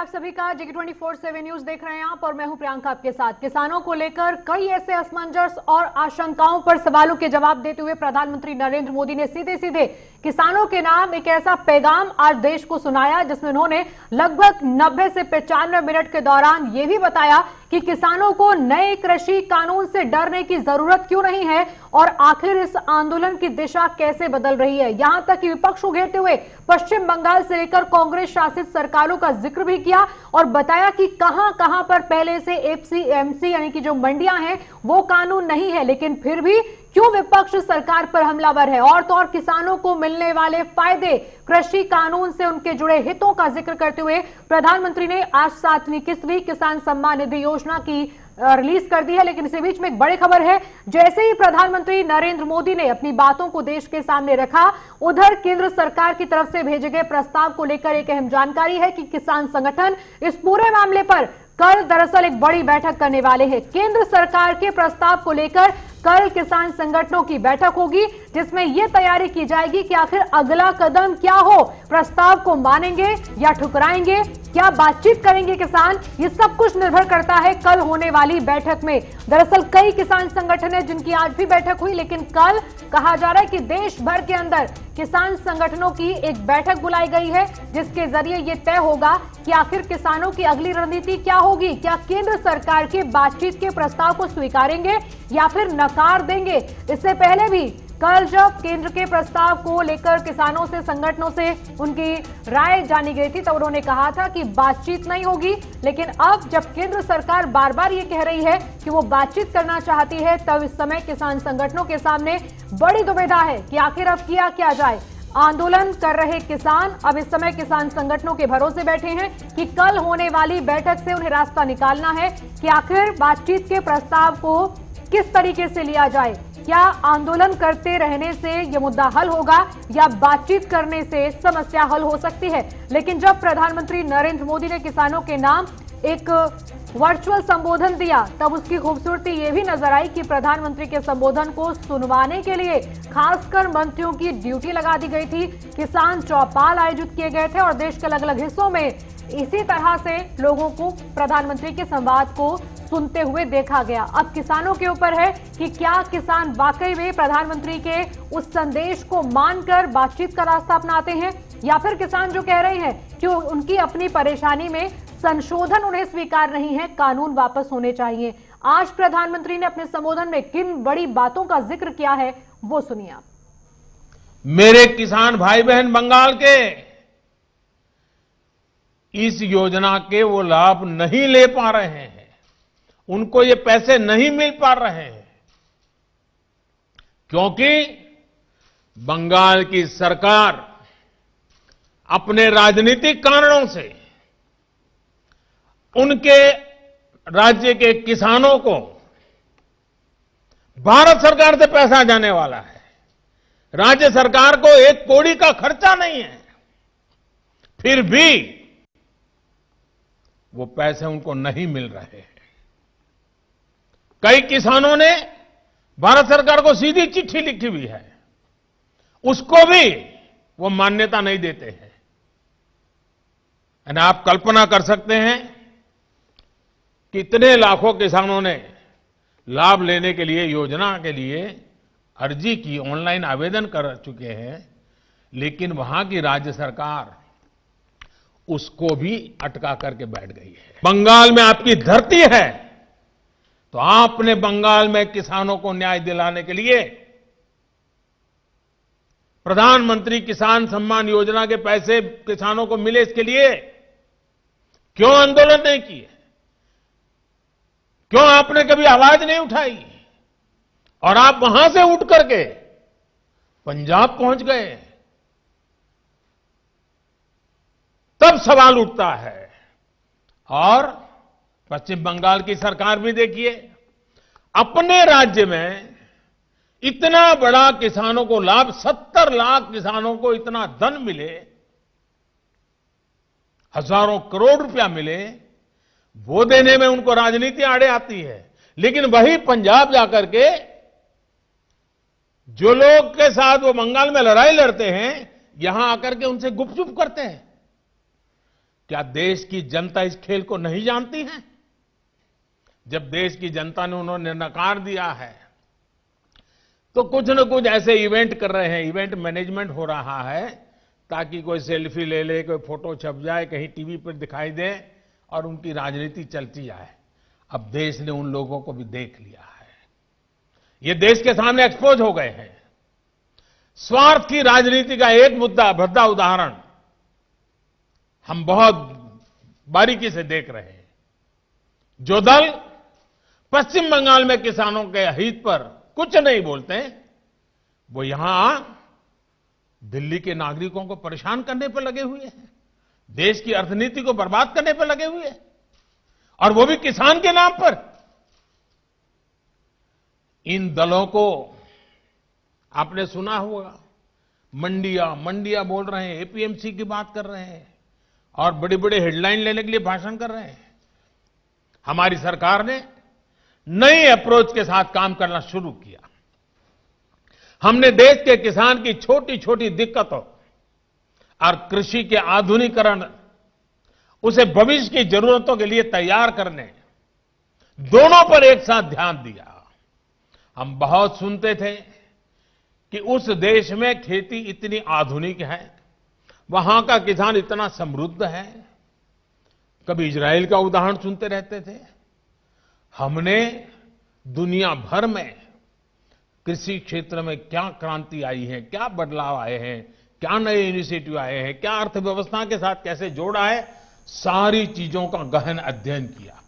आप सभी का GK24/7 न्यूज देख रहे हैं आप और मैं हूं प्रियंका आपके साथ। किसानों को लेकर कई ऐसे असमंजस और आशंकाओं पर सवालों के जवाब देते हुए प्रधानमंत्री नरेंद्र मोदी ने सीधे सीधे किसानों के नाम एक ऐसा पैगाम आज देश को सुनाया जिसमें उन्होंने लगभग 90 से 95 मिनट के दौरान यह भी बताया कि किसानों को नए कृषि कानून से डरने की जरूरत क्यों नहीं है और आखिर इस आंदोलन की दिशा कैसे बदल रही है। यहां तक कि विपक्ष को घेरते हुए पश्चिम बंगाल से लेकर कांग्रेस शासित सरकारों का जिक्र भी किया और बताया कि कहां-कहां पर पहले से एपीएमसी यानी कि जो मंडियां हैं वो कानून नहीं है, लेकिन फिर भी क्यों विपक्ष सरकार पर हमलावर है। और तो और किसानों को मिलने वाले फायदे, कृषि कानून से उनके जुड़े हितों का जिक्र करते हुए प्रधानमंत्री ने आज 7वीं किस्तवी किसान सम्मान निधि योजना की रिलीज कर दी है। लेकिन इसी बीच में एक बड़ी खबर है, जैसे ही प्रधानमंत्री नरेंद्र मोदी ने अपनी बातों को देश के सामने रखा, उधर केंद्र सरकार की तरफ से भेजे गए प्रस्ताव को लेकर एक अहम जानकारी है कि किसान संगठन इस पूरे मामले पर कल दरअसल एक बड़ी बैठक करने वाले हैं। केंद्र सरकार के प्रस्ताव को लेकर कल किसान संगठनों की बैठक होगी जिसमें यह तैयारी की जाएगी कि आखिर अगला कदम क्या हो, प्रस्ताव को मानेंगे या ठुकराएंगे, क्या बातचीत करेंगे किसान, ये सब कुछ निर्भर करता है कल होने वाली बैठक में। दरअसल कई किसान संगठन है जिनकी आज भी बैठक हुई, लेकिन कल कहा जा रहा है कि देश भर के अंदर किसान संगठनों की एक बैठक बुलाई गई है जिसके जरिए यह तय होगा कि आखिर किसानों की अगली रणनीति क्या होगी। क्या केंद्र सरकार के बातचीत के प्रस्ताव को स्वीकारेंगे या फिर नकार देंगे। इससे पहले भी कल जब केंद्र के प्रस्ताव को लेकर किसानों से, संगठनों से उनकी राय जानी गई थी तो उन्होंने कहा था कि बातचीत नहीं होगी, लेकिन अब जब केंद्र सरकार बार बार ये कह रही है कि वो बातचीत करना चाहती है, तब इस समय किसान संगठनों के सामने बड़ी दुविधा है कि आखिर अब किया क्या जाए। आंदोलन कर रहे किसान अब इस समय किसान संगठनों के भरोसे बैठे हैं कि कल होने वाली बैठक से उन्हें रास्ता निकालना है कि आखिर बातचीत के प्रस्ताव को किस तरीके से लिया जाए। क्या आंदोलन करते रहने से यह मुद्दा हल होगा या बातचीत करने से समस्या हल हो सकती है। लेकिन जब प्रधानमंत्री नरेंद्र मोदी ने किसानों के नाम एक वर्चुअल संबोधन दिया तब उसकी खूबसूरती ये भी नजर आई कि प्रधानमंत्री के संबोधन को सुनवाने के लिए खासकर मंत्रियों की ड्यूटी लगा दी गई थी। किसान चौपाल आयोजित किए गए थे और देश के अलग अलग हिस्सों में इसी तरह से लोगों को प्रधानमंत्री के संवाद को सुनते हुए देखा गया। अब किसानों के ऊपर है कि क्या किसान वाकई में प्रधानमंत्री के उस संदेश को मानकर बातचीत का रास्ता अपनाते हैं या फिर किसान जो कह रहे हैं कि उनकी अपनी परेशानी में संशोधन उन्हें स्वीकार नहीं है, कानून वापस होने चाहिए। आज प्रधानमंत्री ने अपने संबोधन में किन बड़ी बातों का जिक्र किया है वो सुनिए आप। मेरे किसान भाई बहन बंगाल के इस योजना के वो लाभ नहीं ले पा रहे हैं, उनको ये पैसे नहीं मिल पा रहे हैं क्योंकि बंगाल की सरकार अपने राजनीतिक कारणों से उनके राज्य के किसानों को भारत सरकार से पैसा जाने वाला है, राज्य सरकार को एक कौड़ी का खर्चा नहीं है, फिर भी वो पैसे उनको नहीं मिल रहे हैं। कई किसानों ने भारत सरकार को सीधी चिट्ठी लिखी हुई है, उसको भी वो मान्यता नहीं देते हैं। यानी आप कल्पना कर सकते हैं कितने लाखों किसानों ने लाभ लेने के लिए, योजना के लिए अर्जी की, ऑनलाइन आवेदन कर चुके हैं, लेकिन वहां की राज्य सरकार उसको भी अटका करके बैठ गई है। बंगाल में आपकी धरती है तो आपने बंगाल में किसानों को न्याय दिलाने के लिए प्रधानमंत्री किसान सम्मान योजना के पैसे किसानों को मिले, इसके लिए क्यों आंदोलन नहीं किए, क्यों आपने कभी आवाज नहीं उठाई और आप वहां से उठ करके पंजाब पहुंच गए। तब सवाल उठता है। और पश्चिम बंगाल की सरकार भी देखिए, अपने राज्य में इतना बड़ा किसानों को लाभ, 70 लाख किसानों को इतना धन मिले, हजारों करोड़ रुपया मिले, वो देने में उनको राजनीति आड़े आती है। लेकिन वही पंजाब जाकर के जो लोग के साथ वो बंगाल में लड़ाई लड़ते हैं, यहां आकर के उनसे गुपचुप करते हैं। क्या देश की जनता इस खेल को नहीं जानती है? जब देश की जनता ने उन्होंने नकार दिया है तो कुछ न कुछ ऐसे इवेंट कर रहे हैं, इवेंट मैनेजमेंट हो रहा है ताकि कोई सेल्फी ले ले, कोई फोटो छप जाए, कहीं टीवी पर दिखाई दे और उनकी राजनीति चलती जाए। अब देश ने उन लोगों को भी देख लिया है, ये देश के सामने एक्सपोज हो गए हैं। स्वार्थ की राजनीति का एक भद्दा उदाहरण हम बहुत बारीकी से देख रहे हैं। जो दल पश्चिम बंगाल में किसानों के हित पर कुछ नहीं बोलते, वो यहां दिल्ली के नागरिकों को परेशान करने पर लगे हुए हैं, देश की अर्थनीति को बर्बाद करने पर लगे हुए हैं, और वो भी किसान के नाम पर। इन दलों को आपने सुना होगा, मंडिया बोल रहे हैं, एपीएमसी की बात कर रहे हैं और बड़ी बड़ी हेडलाइन लेने के लिए भाषण कर रहे हैं। हमारी सरकार ने नई अप्रोच के साथ काम करना शुरू किया। हमने देश के किसान की छोटी छोटी दिक्कतों और कृषि के आधुनिकीकरण, उसे भविष्य की जरूरतों के लिए तैयार करने, दोनों पर एक साथ ध्यान दिया। हम बहुत सुनते थे कि उस देश में खेती इतनी आधुनिक है, वहां का किसान इतना समृद्ध है। कभी इजराइल का उदाहरण सुनते रहते थे। हमने दुनिया भर में कृषि क्षेत्र में क्या क्रांति आई है, क्या बदलाव आए हैं, क्या नए इनिशिएटिव आए हैं, क्या अर्थव्यवस्था के साथ कैसे जोड़ा है, सारी चीजों का गहन अध्ययन किया।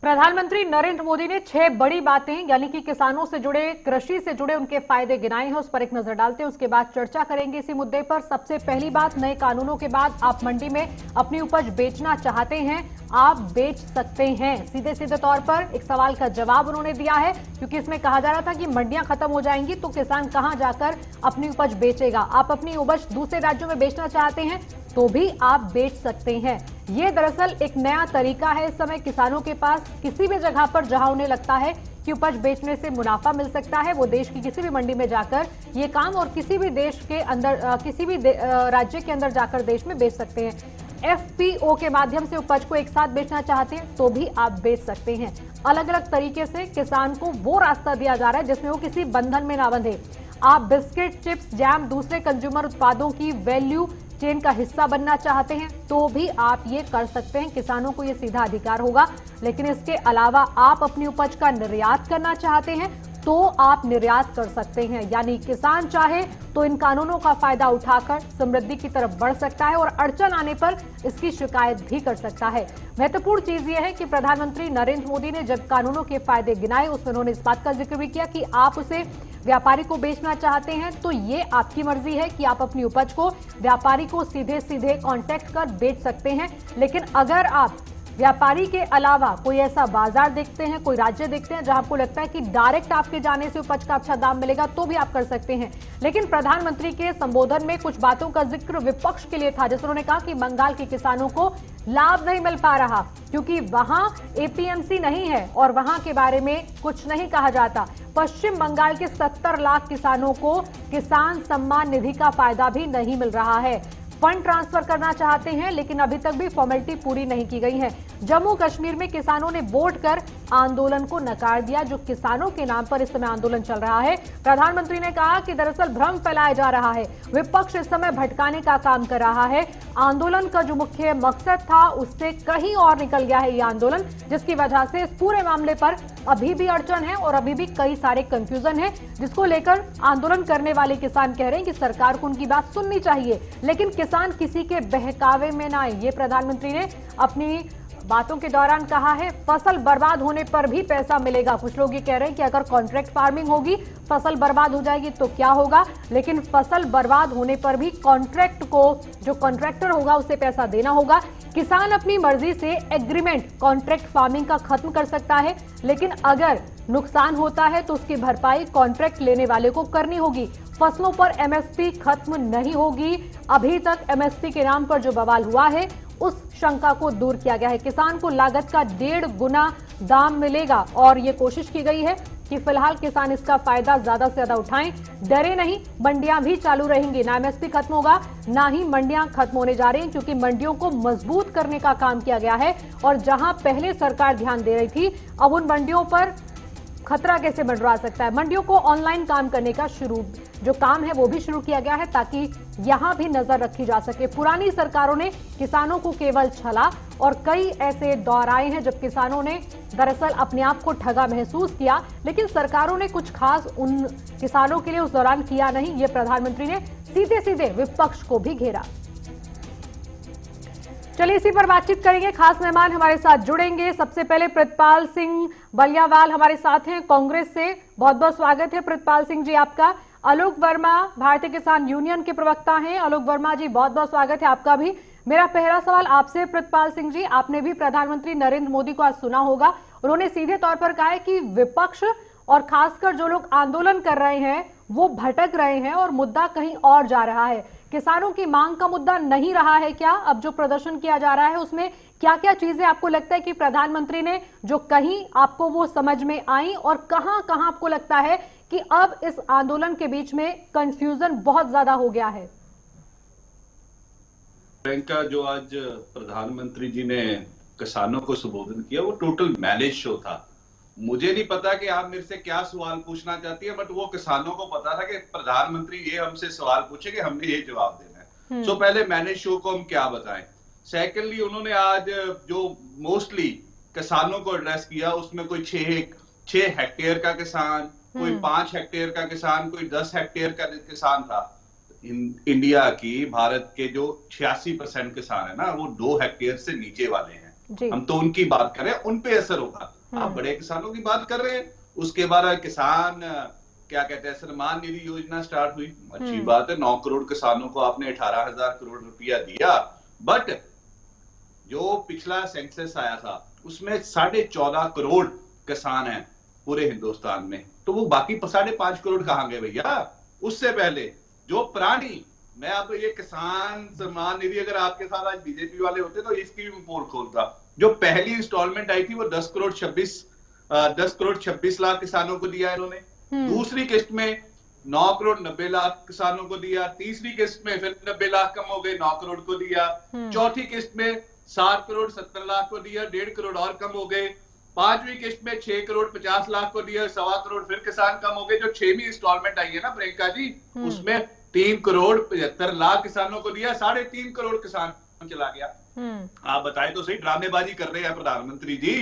प्रधानमंत्री नरेंद्र मोदी ने 6 बड़ी बातें यानी कि किसानों से जुड़े, कृषि से जुड़े उनके फायदे गिनाए हैं, उस पर एक नजर डालते हैं, उसके बाद चर्चा करेंगे इसी मुद्दे पर। सबसे पहली बात, नए कानूनों के बाद आप मंडी में अपनी उपज बेचना चाहते हैं, आप बेच सकते हैं। सीधे सीधे तौर पर एक सवाल का जवाब उन्होंने दिया है, क्योंकि इसमें कहा जा रहा था कि मंडियां खत्म हो जाएंगी तो किसान कहां जाकर अपनी उपज बेचेगा। आप अपनी उपज दूसरे राज्यों में बेचना चाहते हैं तो भी आप बेच सकते हैं। ये दरअसल एक नया तरीका है इस समय किसानों के पास। किसी भी जगह पर जहां उन्हें लगता है कि उपज बेचने से मुनाफा मिल सकता है, वो देश की किसी भी मंडी में जाकर ये काम और किसी भी देश के अंदर, किसी भी राज्य के अंदर जाकर देश में बेच सकते हैं। एफपीओ के माध्यम से उपज को एक साथ बेचना चाहते हैं तो भी आप बेच सकते हैं। अलग अलग तरीके से किसान को वो रास्ता दिया जा रहा है जिसमें वो किसी बंधन में ना बंधे। आप बिस्किट, चिप्स, जैम, दूसरे कंज्यूमर उत्पादों की वैल्यू चेन का हिस्सा बनना चाहते हैं तो भी आप ये कर सकते हैं, किसानों को ये सीधा अधिकार होगा। लेकिन इसके अलावा आप अपनी उपज का निर्यात करना चाहते हैं तो आप निर्यात कर सकते हैं। यानी किसान चाहे तो इन कानूनों का फायदा उठाकर समृद्धि की तरफ बढ़ सकता है और अड़चन आने पर इसकी शिकायत भी कर सकता है। महत्वपूर्ण चीज यह है कि प्रधानमंत्री नरेंद्र मोदी ने जब कानूनों के फायदे गिनाए उसमें उन्होंने इस बात का जिक्र भी किया कि आप उसे व्यापारी को बेचना चाहते हैं तो ये आपकी मर्जी है कि आप अपनी उपज को व्यापारी को सीधे सीधे कांटेक्ट कर बेच सकते हैं। लेकिन अगर आप व्यापारी के अलावा कोई ऐसा बाजार देखते हैं, कोई राज्य देखते हैं जहां आपको लगता है कि डायरेक्ट आपके जाने से उपज का अच्छा दाम मिलेगा तो भी आप कर सकते हैं। लेकिन प्रधानमंत्री के संबोधन में कुछ बातों का जिक्र विपक्ष के लिए था, जैसे उन्होंने कहा कि बंगाल के किसानों को लाभ नहीं मिल पा रहा क्योंकि वहां एपीएमसी नहीं है और वहां के बारे में कुछ नहीं कहा जाता। पश्चिम बंगाल के 70 लाख किसानों को किसान सम्मान निधि का फायदा भी नहीं मिल रहा है। फंड ट्रांसफर करना चाहते हैं लेकिन अभी तक भी फॉर्मेलिटी पूरी नहीं की गई है। जम्मू कश्मीर में किसानों ने वोट कर आंदोलन को नकार दिया, जो किसानों के नाम पर इस समय आंदोलन चल रहा है। प्रधानमंत्री ने कहा कि दरअसल भ्रम फैलाया जा रहा है, विपक्ष इस समय भटकाने का काम कर रहा है। आंदोलन का जो मुख्य मकसद था उससे कहीं और निकल गया है ये आंदोलन, जिसकी वजह से इस पूरे मामले पर अभी भी अड़चन है और अभी भी कई सारे कंफ्यूजन है, जिसको लेकर आंदोलन करने वाले किसान कह रहे हैं कि सरकार को उनकी बात सुननी चाहिए लेकिन किसान किसी के बहकावे में ना आए। ये प्रधानमंत्री ने अपनी बातों के दौरान कहा है। फसल बर्बाद होने पर भी पैसा मिलेगा। कुछ लोग ये कह रहे हैं कि अगर कॉन्ट्रैक्ट फार्मिंग होगी, फसल बर्बाद हो जाएगी तो क्या होगा, लेकिन फसल बर्बाद होने पर भी कॉन्ट्रैक्ट को, जो कॉन्ट्रैक्टर होगा उसे पैसा देना होगा। किसान अपनी मर्जी से एग्रीमेंट कॉन्ट्रैक्ट फार्मिंग का खत्म कर सकता है, लेकिन अगर नुकसान होता है तो उसकी भरपाई कॉन्ट्रैक्ट लेने वाले को करनी होगी। फसलों पर एमएसपी खत्म नहीं होगी। अभी तक एमएसपी के नाम पर जो बवाल हुआ है उस शंका को दूर किया गया है। किसान को लागत का 1.5 गुना दाम मिलेगा और ये कोशिश की गई है कि फिलहाल किसान इसका फायदा ज्यादा से ज्यादा उठाएं, डरे नहीं, मंडियां भी चालू रहेंगी, ना एमएसपी खत्म होगा ना ही मंडियां खत्म होने जा रही हैं, क्योंकि मंडियों को मजबूत करने का काम किया गया है। और जहां पहले सरकार ध्यान दे रही थी, अब उन मंडियों पर खतरा कैसे मंडरा सकता है। मंडियों को ऑनलाइन काम करने का जो काम है वो भी शुरू किया गया है, ताकि यहां भी नजर रखी जा सके। पुरानी सरकारों ने किसानों को केवल छला, और कई ऐसे दौर आए हैं जब किसानों ने दरअसल अपने आप को ठगा महसूस किया, लेकिन सरकारों ने कुछ खास उन किसानों के लिए उस दौरान किया नहीं। ये प्रधानमंत्री ने सीधे सीधे विपक्ष को भी घेरा। चलिए इसी पर बातचीत करेंगे, खास मेहमान हमारे साथ जुड़ेंगे। सबसे पहले प्रितपाल सिंह बलियावाल हमारे साथ हैं कांग्रेस से। बहुत बहुत स्वागत है प्रितपाल सिंह जी आपका। आलोक वर्मा भारतीय किसान यूनियन के प्रवक्ता हैं। आलोक वर्मा जी, बहुत बहुत स्वागत है आपका भी। मेरा पहला सवाल आपसे प्रितपाल सिंह जी, आपने भी प्रधानमंत्री नरेंद्र मोदी को आज सुना होगा, उन्होंने सीधे तौर पर कहा है कि विपक्ष और खासकर जो लोग आंदोलन कर रहे हैं वो भटक रहे हैं और मुद्दा कहीं और जा रहा है। किसानों की मांग का मुद्दा नहीं रहा है क्या? अब जो प्रदर्शन किया जा रहा है उसमें क्या क्या चीजें आपको लगता है कि प्रधानमंत्री ने जो कहीं आपको वो समझ में आई, और कहां कहां आपको लगता है कि अब इस आंदोलन के बीच में कंफ्यूजन बहुत ज्यादा हो गया है? प्रियंका, जो आज प्रधानमंत्री जी ने किसानों को संबोधन किया वो टोटल मैनेज शो था। मुझे नहीं पता कि आप मेरे से क्या सवाल पूछना चाहती है, बट वो किसानों को पता था कि प्रधानमंत्री ये हमसे सवाल पूछेंगे, हमने ये जवाब देना है। सो पहले मैनेज शो को हम क्या बताएं। सेकेंडली, उन्होंने आज जो मोस्टली किसानों को एड्रेस किया उसमें कोई 6 हेक्टेयर का किसान, कोई 5 हेक्टेयर का किसान, कोई 10 हेक्टेयर का किसान था। इंडिया की, भारत के जो 86% किसान है ना, वो 2 हेक्टेयर से नीचे वाले हैं। हम तो उनकी बात कर रहे हैं, उन पे असर होगा। आप बड़े किसानों की बात कर रहे हैं। उसके बाद किसान क्या कहते हैं, सम्मान निधि योजना स्टार्ट हुई, अच्छी बात है। 9 करोड़ किसानों को आपने 18,000 करोड़ रुपया दिया, बट जो पिछला सेंसस आया था उसमें 14.5 करोड़ किसान हैं पूरे हिंदुस्तान में, तो वो बाकी 5.5 करोड़ कहां गए भैया? उससे पहले जो पुरानी, मैं अब ये किसान सम्मान निधि, अगर आपके साथ आज बीजेपी वाले होते तो इसकी भी पोल खोलता। जो पहली इंस्टॉलमेंट आई थी वो 10 करोड़ 26 लाख किसानों को दिया इन्होंने। दूसरी किस्त में 9 करोड़ 90 लाख किसानों को दिया। तीसरी किस्त में फिर 90 लाख कम हो गए, 9 करोड़ को दिया। चौथी किस्त में 7 करोड़ 70 लाख को दिया, 1.5 करोड़ और कम हो गए। पांचवी किस्त में 6 करोड़ 50 लाख को दिया, 1.25 करोड़ फिर किसान कम हो गए। जो 6वीं इंस्टॉलमेंट आई है ना प्रियंका जी, उसमें 3 करोड़ 75 लाख किसानों को दिया, 3.5 करोड़ किसान चला गया। आप बताएं तो सही, ड्रामेबाजी कर रहे हैं प्रधानमंत्री जी।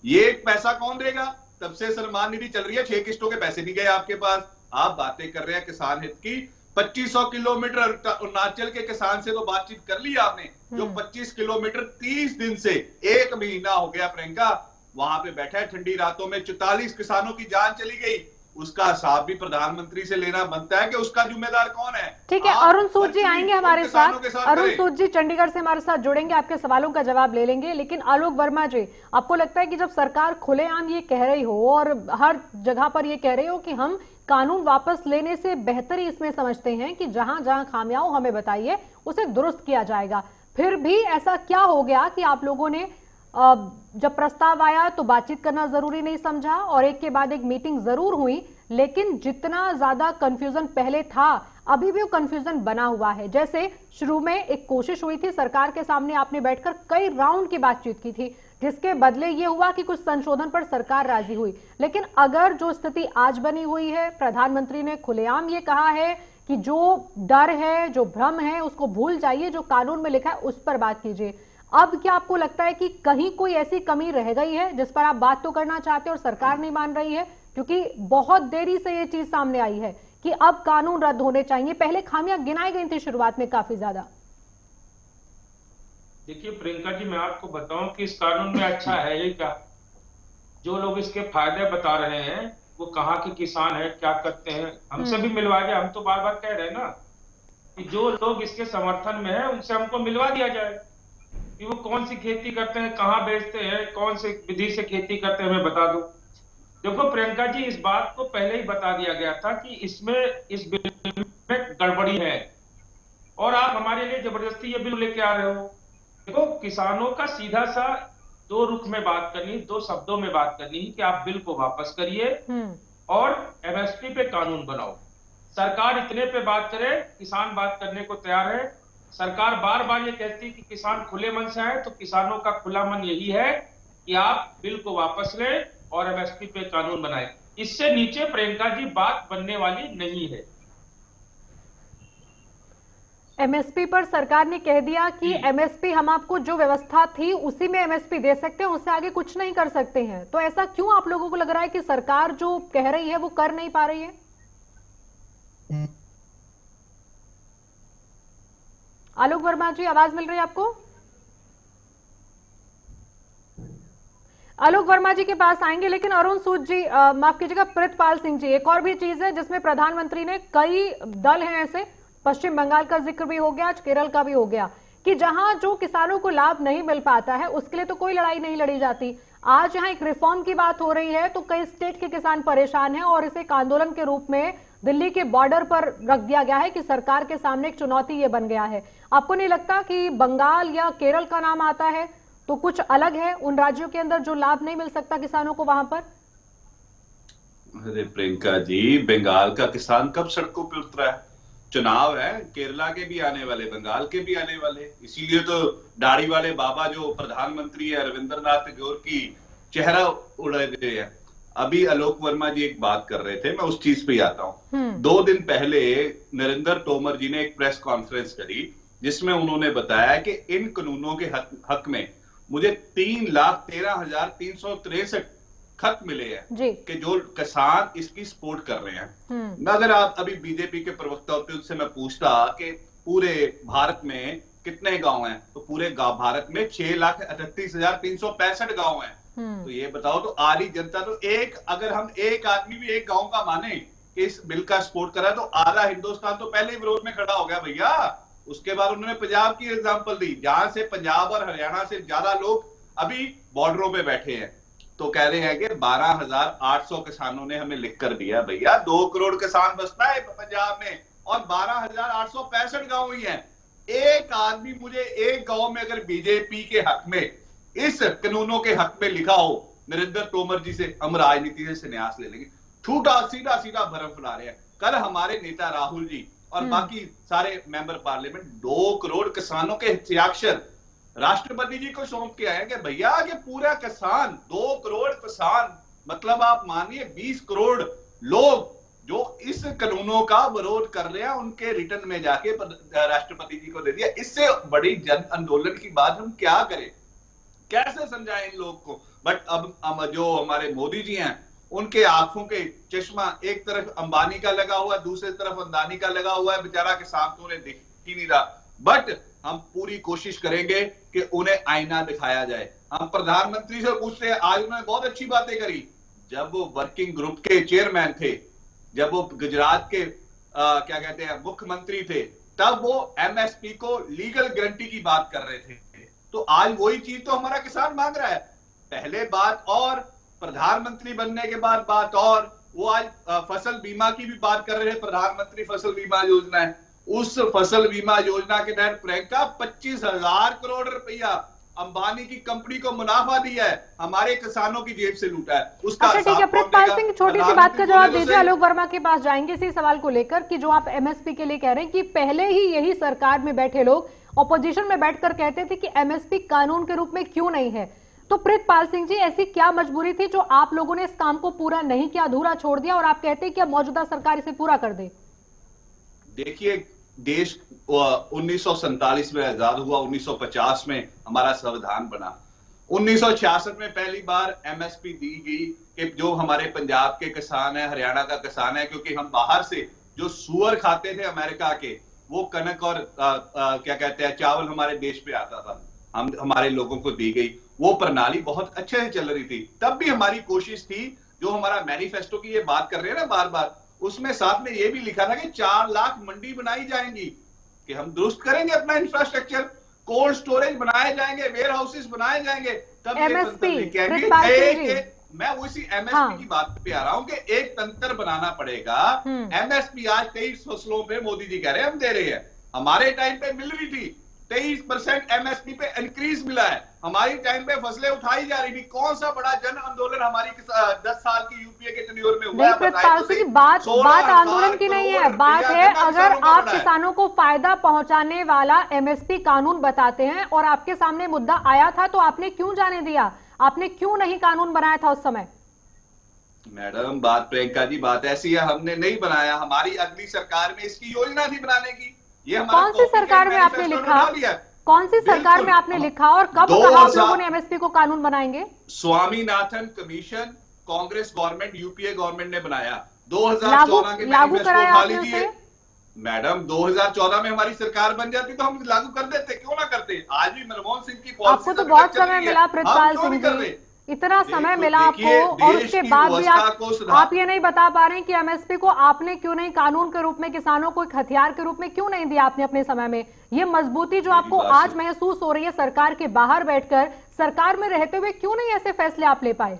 ये पैसा कौन देगा? तब से सम्मान निधि चल रही है, 6 किस्तों के पैसे नहीं गए आपके पास। आप बातें कर रहे हैं किसान हित की। 2500 किलोमीटर अरुणाचल के किसान से तो बातचीत कर ली आपने, जो 25 किलोमीटर 30 दिन से 1 महीना हो गया प्रियंका वहां पे बैठा है ठंडी रातों में। 44 किसानों की जान चली गई। उसका हिसाब भी प्रधानमंत्री से लेना बनता है कि उसका जिम्मेदार कौन है। ठीक है, अरुण सूद जी आएंगे हमारे साथ। अरुण सूद जी चंडीगढ़ से हमारे साथ जुड़ेंगे, आपके सवालों का जवाब ले लेंगे। लेकिन आलोक वर्मा जी, आपको लगता है कि जब सरकार खुलेआम ये कह रही हो और हर जगह पर ये कह रही हो कि हम कानून वापस लेने से बेहतर ही इसमें समझते हैं कि जहां जहां खामियां हो हमें बताइए, उसे दुरुस्त किया जाएगा, फिर भी ऐसा क्या हो गया कि आप लोगों ने जब प्रस्ताव आया तो बातचीत करना जरूरी नहीं समझा, और एक के बाद एक मीटिंग जरूर हुई, लेकिन जितना ज्यादा कंफ्यूजन पहले था अभी भी वो कंफ्यूजन बना हुआ है। जैसे शुरू में एक कोशिश हुई थी, सरकार के सामने आपने बैठकर कई राउंड की बातचीत की थी, जिसके बदले ये हुआ कि कुछ संशोधन पर सरकार राजी हुई। लेकिन अगर जो स्थिति आज बनी हुई है, प्रधानमंत्री ने खुलेआम ये कहा है कि जो डर है, जो भ्रम है, उसको भूल जाइए, जो कानून में लिखा है उस पर बात कीजिए। अब क्या आपको लगता है कि कहीं कोई ऐसी कमी रह गई है जिस पर आप बात तो करना चाहते हैं और सरकार नहीं मान रही है? क्योंकि बहुत देरी से ये चीज सामने आई है कि अब कानून रद्द होने चाहिए। पहले खामियां गिनाई गई थी शुरुआत में काफी ज्यादा। देखिए प्रियंका जी, मैं आपको बताऊं कि इस कानून में अच्छा है ये क्या? जो लोग इसके फायदे बता रहे हैं वो कहाँ के किसान है, क्या करते हैं, हमसे भी मिलवा जाए। हम तो बार बार कह रहे हैं ना कि जो लोग इसके समर्थन में है उनसे हमको मिलवा दिया जाए कि वो कौन सी खेती करते हैं, कहाँ बेचते हैं, कौन से विधि से खेती करते हैं, हमें बता दो। देखो प्रियंका जी, इस बात को पहले ही बता दिया गया था कि इसमें इस बिल में गड़बड़ी है, और आप हमारे लिए जबरदस्ती ये बिल लेके आ रहे हो। देखो, किसानों का सीधा सा दो रुख में बात करनी, दो शब्दों में बात करनी कि आप बिल को वापस करिए और एमएसपी पे कानून बनाओ। सरकार इतने पे बात करे, किसान बात करने को तैयार है। सरकार बार बार ये कहती है कि किसान खुले मन से आए, तो किसानों का खुला मन यही है कि आप बिल को वापस लें और एमएसपी पे कानून बनाएं। इससे नीचे प्रियंका जी बात बनने वाली नहीं है। एमएसपी पर सरकार ने कह दिया कि एमएसपी हम आपको जो व्यवस्था थी उसी में एमएसपी दे सकते हैं, उससे आगे कुछ नहीं कर सकते हैं। तो ऐसा क्यों आप लोगों को लग रहा है कि सरकार जो कह रही है वो कर नहीं पा रही है? आलोक वर्मा जी, आवाज मिल रही है आपको? आलोक वर्मा जी के पास आएंगे, लेकिन अरुण सूद जी, माफ कीजिएगा, प्रितपाल सिंह जी, एक और भी चीज है जिसमें प्रधानमंत्री ने, कई दल हैं ऐसे, पश्चिम बंगाल का जिक्र भी हो गया, आज केरल का भी हो गया, कि जहां जो किसानों को लाभ नहीं मिल पाता है उसके लिए तो कोई लड़ाई नहीं लड़ी जाती। आज यहां एक रिफॉर्म की बात हो रही है तो कई स्टेट के किसान परेशान हैं और इसे एक आंदोलन के रूप में दिल्ली के बॉर्डर पर रख दिया गया है कि सरकार के सामने एक चुनौती ये बन गया है। आपको नहीं लगता कि बंगाल या केरल का नाम आता है तो कुछ अलग है उन राज्यों के अंदर जो लाभ नहीं मिल सकता किसानों को वहां पर? अरे प्रियंका जी, बंगाल का किसान कब सड़कों पे उतरा है? चुनाव है, केरला के भी आने वाले, बंगाल के भी आने वाले, इसीलिए तो दाढ़ी वाले बाबा जो प्रधानमंत्री है रविंद्र नाथ टैगोर की चेहरा उड़ा दिए हैं। अभी आलोक वर्मा जी एक बात कर रहे थे, मैं उस चीज पे आता हूं। 2 दिन पहले नरेंद्र तोमर जी ने एक प्रेस कॉन्फ्रेंस करी जिसमें उन्होंने बताया कि इन कानूनों के हक में मुझे 3,13,363 खत मिले हैं कि जो किसान इसकी सपोर्ट कर रहे हैं। अगर आप अभी बीजेपी के प्रवक्ता होते उनसे मैं पूछता कि पूरे भारत में कितने गांव हैं, तो पूरे भारत में 6,38,365 गांव हैं। तो ये बताओ, तो आधी जनता, तो अगर हम एक आदमी भी एक गांव का माने कि इस बिल का सपोर्ट करा तो आधा हिंदुस्तान तो पहले ही विरोध में खड़ा हो गया भैया। उसके बाद उन्होंने पंजाब की एग्जांपल दी, जहां से पंजाब और हरियाणा से ज्यादा लोग अभी बॉर्डरों पे बैठे हैं, तो कह रहे हैं कि 12,800 किसानों ने हमें लिख कर दिया। भैया 2 करोड़ किसान बसता है पंजाब में और 12,865 गांव ही हैं। एक आदमी मुझे एक गांव में अगर बीजेपी के हक में, इस कानूनों के हक में लिखा हो नरेंद्र तोमर जी से हम राजनीति से संन्यास ले लेंगे। छूटा सीधा सीधा भरम फैला रहे हैं। कल हमारे नेता राहुल जी और बाकी सारे मेंबर पार्लियामेंट 2 करोड़ किसानों के हस्ताक्षर राष्ट्रपति जी को सौंप के आए कि भैया ये पूरा किसान, 2 करोड़ किसान, मतलब आप मानिए 20 करोड़ लोग जो इस कानूनों का विरोध कर रहे हैं, उनके रिटर्न में जाके राष्ट्रपति जी को दे दिया। इससे बड़ी जन आंदोलन की बात हम क्या करें, कैसे समझाएं इन लोग को? बट अब जो हमारे मोदी जी हैं, उनके आंखों के चश्मा एक तरफ अंबानी का लगा हुआ है, दूसरी तरफ अदानी का लगा हुआ है। बेचारा किसान तो उन्हें दिख ही नहीं रहा। बट हम पूरी कोशिश करेंगे कि उन्हें आईना दिखाया जाए। हम प्रधानमंत्री से पूछते हैं, आज उन्होंने बहुत अच्छी बातें करी। जब वो वर्किंग ग्रुप के चेयरमैन थे, जब वो गुजरात के क्या कहते हैं मुख्यमंत्री थे, तब वो एमएसपी को लीगल गारंटी की बात कर रहे थे। तो आज वही चीज तो हमारा किसान मांग रहा है। पहले बात और, प्रधानमंत्री बनने के बाद बात और। वो आज फसल बीमा की भी बात कर रहे हैं, प्रधानमंत्री फसल बीमा योजना है। उस फसल बीमा योजना के तहत प्रियंका 25,000 करोड़ रुपया अंबानी की कंपनी को मुनाफा दिया है, हमारे किसानों की जेब से लूटा है। उसका अच्छा ठीक है, प्रितपाल सिंह छोटी सी बात का जवाब दीजिए। आलोक वर्मा के पास जाएंगे इसी सवाल को लेकर कि जो आप एमएसपी के लिए कह रहे हैं कि पहले ही यही सरकार में बैठे लोग ऑपोजिशन में बैठकर कहते थे कि एमएसपी कानून के रूप में क्यों नहीं है। तो प्रितपाल सिंह जी, ऐसी क्या मजबूरी थी जो आप लोगों ने इस काम को पूरा नहीं किया, अधूरा छोड़ दिया और आप कहते हैं कि अब मौजूदा सरकार इसे पूरा कर दे? देखिए, देश 1947 में आजाद हुआ, 1950 में हमारा संविधान बना, 1966 में पहली बार एमएसपी दी गई कि जो हमारे पंजाब के किसान है, हरियाणा का किसान है, क्योंकि हम बाहर से जो सुअर खाते थे अमेरिका के, वो कनक और क्या कहते हैं चावल हमारे देश पे आता था, हमारे लोगों को दी गई। वो प्रणाली बहुत अच्छे से चल रही थी। तब भी हमारी कोशिश थी, जो हमारा मैनिफेस्टो की ये बात कर रहे हैं ना बार बार, उसमें साथ में ये भी लिखा था कि 4 लाख मंडी बनाई जाएंगी, कि हम दुरुस्त करेंगे अपना इंफ्रास्ट्रक्चर, कोल्ड स्टोरेज बनाए जाएंगे, वेयर हाउसेस बनाए जाएंगे, तब ये मैं उसी एमएसपी की बात पे आ रहा हूं कि एक तंत्र बनाना पड़ेगा। एमएसपी आज 23 फसलों पे मोदी जी कह रहे हैं हम दे रहे हैं, हमारे टाइम पे मिल रही थी 23% एमएसपी पे इंक्रीज मिला है। हमारी टाइम पे फसलें उठाई जा रही थी। कौन सा बड़ा जन आंदोलन हमारी 10 साल की यूपीए के टेन्योर में हुआ है? प्रितपाल सिंह, बात आंदोलन की नहीं है, बात है अगर आप किसानों को फायदा पहुंचाने वाला एमएसपी कानून बताते हैं और आपके सामने मुद्दा आया था तो आपने क्यों जाने दिया? आपने क्यों नहीं कानून बनाया था उस समय? मैडम, बात प्रियंका जी, बात ऐसी है, हमने नहीं बनाया। हमारी अगली सरकार में इसकी योजना थी बनाने की। ये कौन सी सरकार में आपने लिखा? कौन सी सरकार में आपने लिखा और कब कहा आप लोगों ने एमएसपी को कानून बनाएंगे? Swaminathan commission Congress government, UPA government ने बनाया। 2014 के लागू कराया आपने उसे? मैडम, 2014 में हमारी सरकार बन जाती तो हम लागू कर देते, क्यों ना करते। आज भी मनमोहन सिंह की पॉलिसी, आपको तो बहुत समय मिला प्रितपाल सिंह जी, इतना समय मिला आपको और उसके बाद भी आप ये नहीं बता पा रहे हैं कि एमएसपी को आपने क्यों नहीं कानून के रूप में, किसानों को एक हथियार के रूप में क्यों नहीं दिया आपने अपने समय में? ये मजबूती जो आपको आज महसूस हो रही है सरकार के बाहर बैठकर, सरकार में रहते हुए क्यों नहीं ऐसे फैसले आप ले पाए?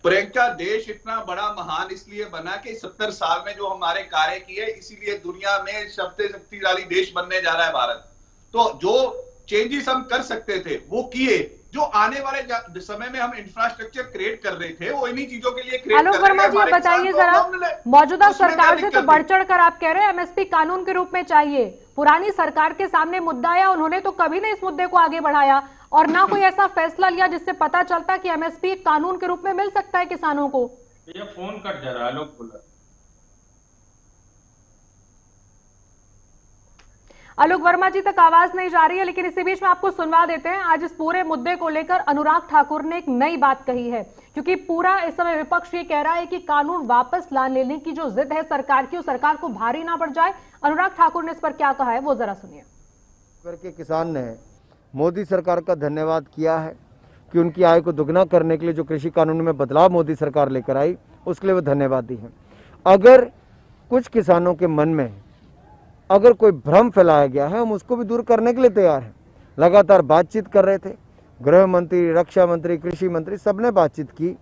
प्रियंका, देश इतना बड़ा महान इसलिए बना कि 70 साल में जो हमारे कार्य किए, इसीलिए दुनिया में सबसे शक्तिशाली देश बनने जा रहा है भारत। तो जो चेंजेस हम कर सकते थे वो किए। जो आने वाले समय में हम इंफ्रास्ट्रक्चर क्रिएट कर रहे थे वो इन्हीं चीजों के लिए क्रिएट आलोक वर्मा जी, आप बताइए जरा, मौजूदा सरकार से तो बढ़ चढ़ कर आप कह रहे हैं एमएसपी कानून के रूप में चाहिए। पुरानी सरकार के सामने मुद्दा आया, उन्होंने तो कभी नहीं इस मुद्दे को आगे बढ़ाया और ना कोई ऐसा फैसला लिया जिससे पता चलता कि एमएसपी कानून के रूप में मिल सकता है किसानों को। ये फोन कर जरा आलोक बोला। आलोक वर्मा जी तक आवाज नहीं जा रही है, लेकिन इसी बीच में आपको सुनवा देते हैं। आज इस पूरे मुद्दे को लेकर अनुराग ठाकुर ने एक नई बात कही है, क्योंकि पूरा इस समय विपक्ष ये कह रहा है कि कानून वापस ला लेने की जो जिद है सरकार की, वो सरकार को भारी ना पड़ जाए। अनुराग ठाकुर ने इस पर क्या कहा है वो जरा सुनिए। करके किसान ने मोदी सरकार का धन्यवाद किया है कि उनकी आय को दुगना करने के लिए जो कृषि कानून में बदलाव मोदी सरकार लेकर आई, उसके लिए वो धन्यवाद दी है। अगर कुछ किसानों के मन में अगर कोई भ्रम फैलाया गया है, हम उसको भी दूर करने के लिए तैयार हैं। लगातार बातचीत कर रहे थे, गृह मंत्री, रक्षा मंत्री, कृषि मंत्री, सबने बातचीत की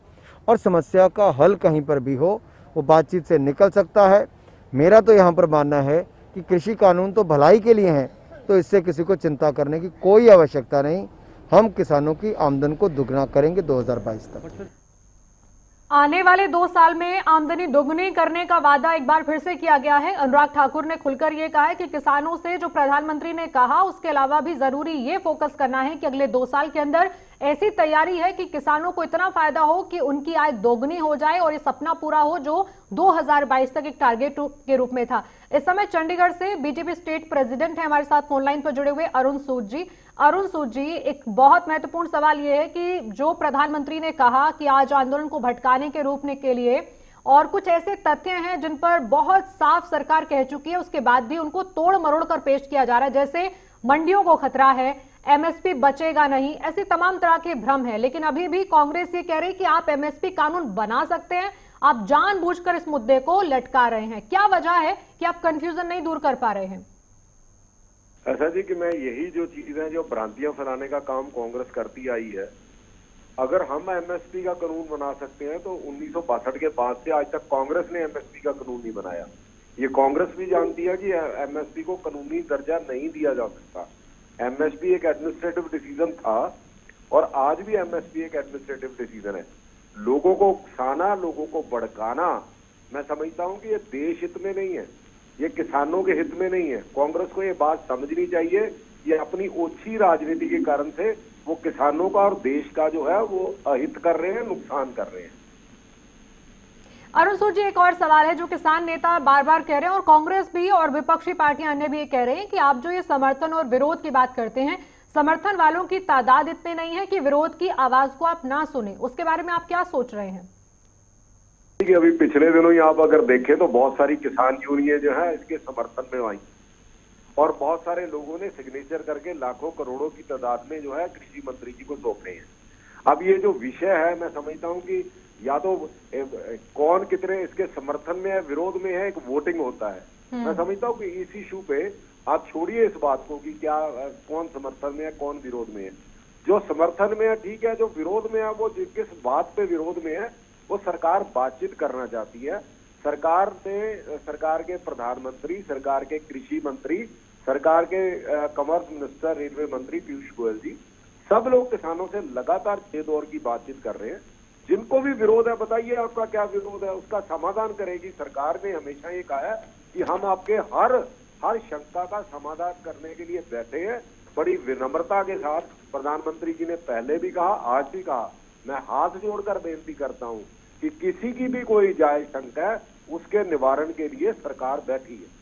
और समस्या का हल कहीं पर भी हो वो बातचीत से निकल सकता है। मेरा तो यहाँ पर मानना है कि कृषि कानून तो भलाई के लिए हैं, तो इससे किसी को चिंता करने की कोई आवश्यकता नहीं। हम किसानों की आमदन को दुगना करेंगे 2022 तक। आने वाले 2 साल में आमदनी दोगुनी करने का वादा एक बार फिर से किया गया है। अनुराग ठाकुर ने खुलकर ये कहा है कि किसानों से जो प्रधानमंत्री ने कहा उसके अलावा भी जरूरी ये फोकस करना है कि अगले 2 साल के अंदर ऐसी तैयारी है कि किसानों को इतना फायदा हो कि उनकी आय दोगुनी हो जाए और ये सपना पूरा हो जो 2022 तक एक टारगेट के रूप में था। इस समय चंडीगढ़ से बीजेपी स्टेट प्रेसिडेंट है हमारे साथ फोन लाइन पर जुड़े हुए अरुण सूद जी। अरुण सूद जी, एक बहुत महत्वपूर्ण सवाल यह है कि जो प्रधानमंत्री ने कहा कि आज आंदोलन को भटकाने के रूप के लिए और कुछ ऐसे तथ्य हैं जिन पर बहुत साफ सरकार कह चुकी है, उसके बाद भी उनको तोड़ मरोड़ कर पेश किया जा रहा है, जैसे मंडियों को खतरा है, एमएसपी बचेगा नहीं, ऐसी तमाम तरह के भ्रम है। लेकिन अभी भी कांग्रेस ये कह रही है कि आप एमएसपी कानून बना सकते हैं, आप जानबूझकर इस मुद्दे को लटका रहे हैं। क्या वजह है कि आप कंफ्यूजन नहीं दूर कर पा रहे हैं? ऐसा जी कि मैं यही जो चीजें जो भ्रांतियां फैलाने का काम कांग्रेस करती आई है, अगर हम एमएसपी का कानून बना सकते हैं तो 1962 के बाद से आज तक कांग्रेस ने एमएसपी का कानून नहीं बनाया। ये कांग्रेस भी जानती है कि एमएसपी को कानूनी दर्जा नहीं दिया जा सकता। एमएसपी एक एडमिनिस्ट्रेटिव डिसीजन था और आज भी एमएसपी एक एडमिनिस्ट्रेटिव डिसीजन है। लोगों को उकसाना, लोगों को भड़काना, मैं समझता हूं कि ये देश हित में नहीं है, ये किसानों के हित में नहीं है। कांग्रेस को ये बात समझनी चाहिए, ये अपनी ओछी राजनीति के कारण से वो किसानों का और देश का जो है वो अहित कर रहे हैं, नुकसान कर रहे हैं। अरुण सूद जी, एक और सवाल है जो किसान नेता बार बार कह रहे हैं और कांग्रेस भी और विपक्षी पार्टियां अन्य भी ये कह रहे हैं कि आप जो ये समर्थन और विरोध की बात करते हैं, समर्थन वालों की तादाद इतनी नहीं है कि विरोध की आवाज को आप ना सुने, उसके बारे में आप क्या सोच रहे हैं? अभी पिछले दिनों ही आप अगर देखें तो बहुत सारी किसान यूनियन जो है इसके समर्थन में आई और बहुत सारे लोगों ने सिग्नेचर करके लाखों करोड़ों की तादाद में जो है कृषि मंत्री जी को सौंपे हैं। अब ये जो विषय है, मैं समझता हूं कि या तो कौन कितने इसके समर्थन में है, विरोध में है, एक वोटिंग होता है। मैं समझता हूं कि इस इशू पे आप छोड़िए इस बात को कि क्या कौन समर्थन में है, कौन विरोध में है। जो समर्थन में है ठीक है, जो विरोध में है वो किस बात पे विरोध में है वो सरकार बातचीत करना चाहती है। सरकार ने, सरकार के प्रधानमंत्री, सरकार के कृषि मंत्री सरकार के कॉमर्स मिनिस्टर, रेलवे मंत्री पीयूष गोयल जी, सब लोग किसानों से लगातार 6 दौर की बातचीत कर रहे हैं। जिनको भी विरोध है, बताइए आपका क्या विरोध है, उसका समाधान करेगी सरकार। ने हमेशा ये कहा है कि हम आपके हर शंका का समाधान करने के लिए बैठे हैं। बड़ी विनम्रता के साथ प्रधानमंत्री जी ने पहले भी कहा, आज भी कहा, मैं हाथ जोड़कर बेनती करता हूं कि किसी की भी कोई जायज शंका है, उसके निवारण के लिए सरकार बैठी है।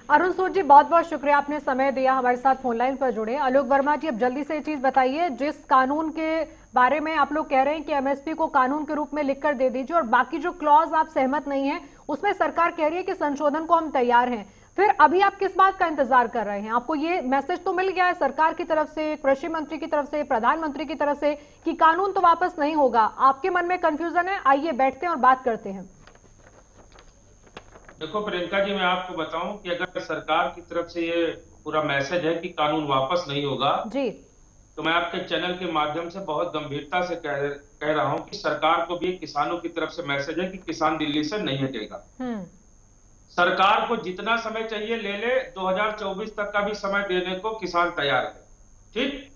अरुण सूद जी, बहुत बहुत शुक्रिया, आपने समय दिया, हमारे साथ फोन लाइन पर जुड़े। आलोक वर्मा जी, अब जल्दी से ये चीज बताइए, जिस कानून के बारे में आप लोग कह रहे हैं कि एमएसपी को कानून के रूप में लिखकर दे दीजिए, और बाकी जो क्लॉज आप सहमत नहीं है उसमें सरकार कह रही है कि संशोधन को हम तैयार हैं, फिर अभी आप किस बात का इंतजार कर रहे हैं? आपको ये मैसेज तो मिल गया है सरकार की तरफ से, कृषि मंत्री की तरफ से, प्रधानमंत्री की तरफ से कि कानून तो वापस नहीं होगा, आपके मन में कंफ्यूजन है? आइए बैठते हैं और बात करते हैं। देखो प्रियंका जी, मैं आपको बताऊं कि अगर सरकार की तरफ से ये पूरा मैसेज है कि कानून वापस नहीं होगा जी, तो मैं आपके चैनल के माध्यम से बहुत गंभीरता से कह रहा हूं कि सरकार को भी किसानों की तरफ से मैसेज है कि किसान दिल्ली से नहीं हटेगा। सरकार को जितना समय चाहिए ले ले, 2024 तक का भी समय देने को किसान तैयार है। ठीक,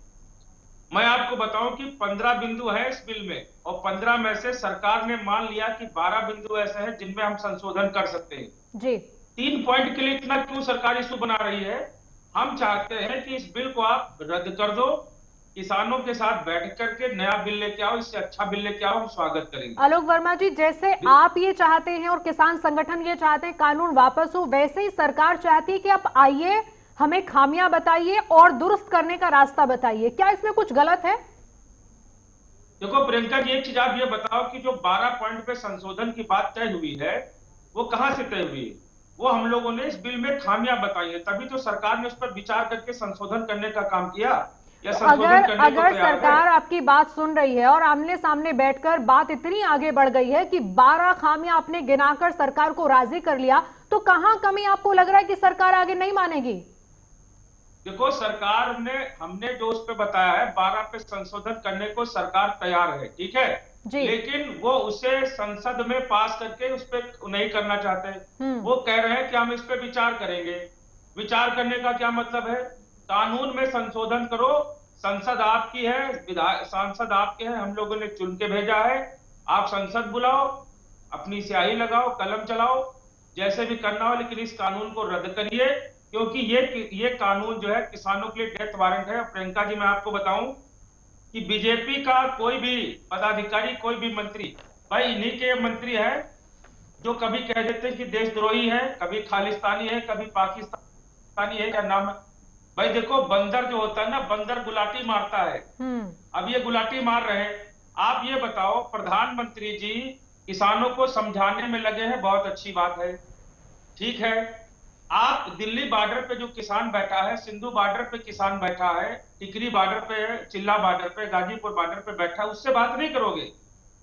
मैं आपको बताऊं कि 15 बिंदु है इस बिल में, और 15 में से सरकार ने मान लिया कि 12 बिंदु ऐसे हैं जिनमें हम संशोधन कर सकते हैं जी। 3 पॉइंट के लिए इतना क्यों सरकार इशू बना रही है? हम चाहते हैं कि इस बिल को आप रद्द कर दो, किसानों के साथ बैठ करके नया बिल लेके आओ, इससे अच्छा बिल लेके आओ, हम स्वागत करेंगे। आलोक वर्मा जी, जैसे आप ये चाहते हैं और किसान संगठन ये चाहते हैं कानून वापस हो, वैसे ही सरकार चाहती है कि आप आइए, हमें खामियां बताइए और दुरुस्त करने का रास्ता बताइए। क्या इसमें कुछ गलत है? देखो प्रियंका जी, एक चीज आप ये बताओ कि जो 12 पॉइंट पे संशोधन की बात तय हुई है वो कहां से तय हुई है? वो हम लोगों ने इस बिल में खामियां बताई है, तभी तो सरकार ने उस पर विचार करके संशोधन करने का काम किया। या संशोधन करने को अगर सरकार आपकी बात सुन रही है और आमने सामने बैठकर बात इतनी आगे बढ़ गई है कि 12 खामियां आपने गिनाकर सरकार को राजी कर लिया, तो कहां कमी आपको लग रहा है कि सरकार आगे नहीं मानेगी? देखो, सरकार ने, हमने जो उस पे बताया है 12 पे संशोधन करने को सरकार तैयार है, ठीक है जी। लेकिन वो उसे संसद में पास करके उस पे नहीं करना चाहते। वो कह रहे हैं कि हम इस पे विचार करेंगे। विचार करने का क्या मतलब है? कानून में संशोधन करो, संसद आपकी है, सांसद आपके हैं, हम लोगों ने चुन के भेजा है, आप संसद बुलाओ, अपनी स्याही लगाओ, कलम चलाओ, जैसे भी करना हो, लेकिन इस कानून को रद्द करिए, क्योंकि ये कानून जो है किसानों के लिए डेथ वारंट है। प्रियंका जी, मैं आपको बताऊं कि बीजेपी का कोई भी पदाधिकारी, कोई भी मंत्री, भाई इन्हीं के मंत्री है जो कभी कह देते हैं कि देशद्रोही है, कभी खालिस्तानी है, कभी पाकिस्तानी है, क्या नाम है भाई? देखो, बंदर जो होता है ना, बंदर गुलाटी मारता है। अब ये गुलाटी मार रहे हैं। आप ये बताओ, प्रधानमंत्री जी किसानों को समझाने में लगे हैं, बहुत अच्छी बात है, ठीक है। आप दिल्ली बॉर्डर पे जो किसान बैठा है, सिंधु बॉर्डर पे किसान बैठा है, टिकरी बॉर्डर पे, चिल्ला बॉर्डर पे, गाजीपुर बॉर्डर पे बैठा है, उससे बात नहीं करोगे।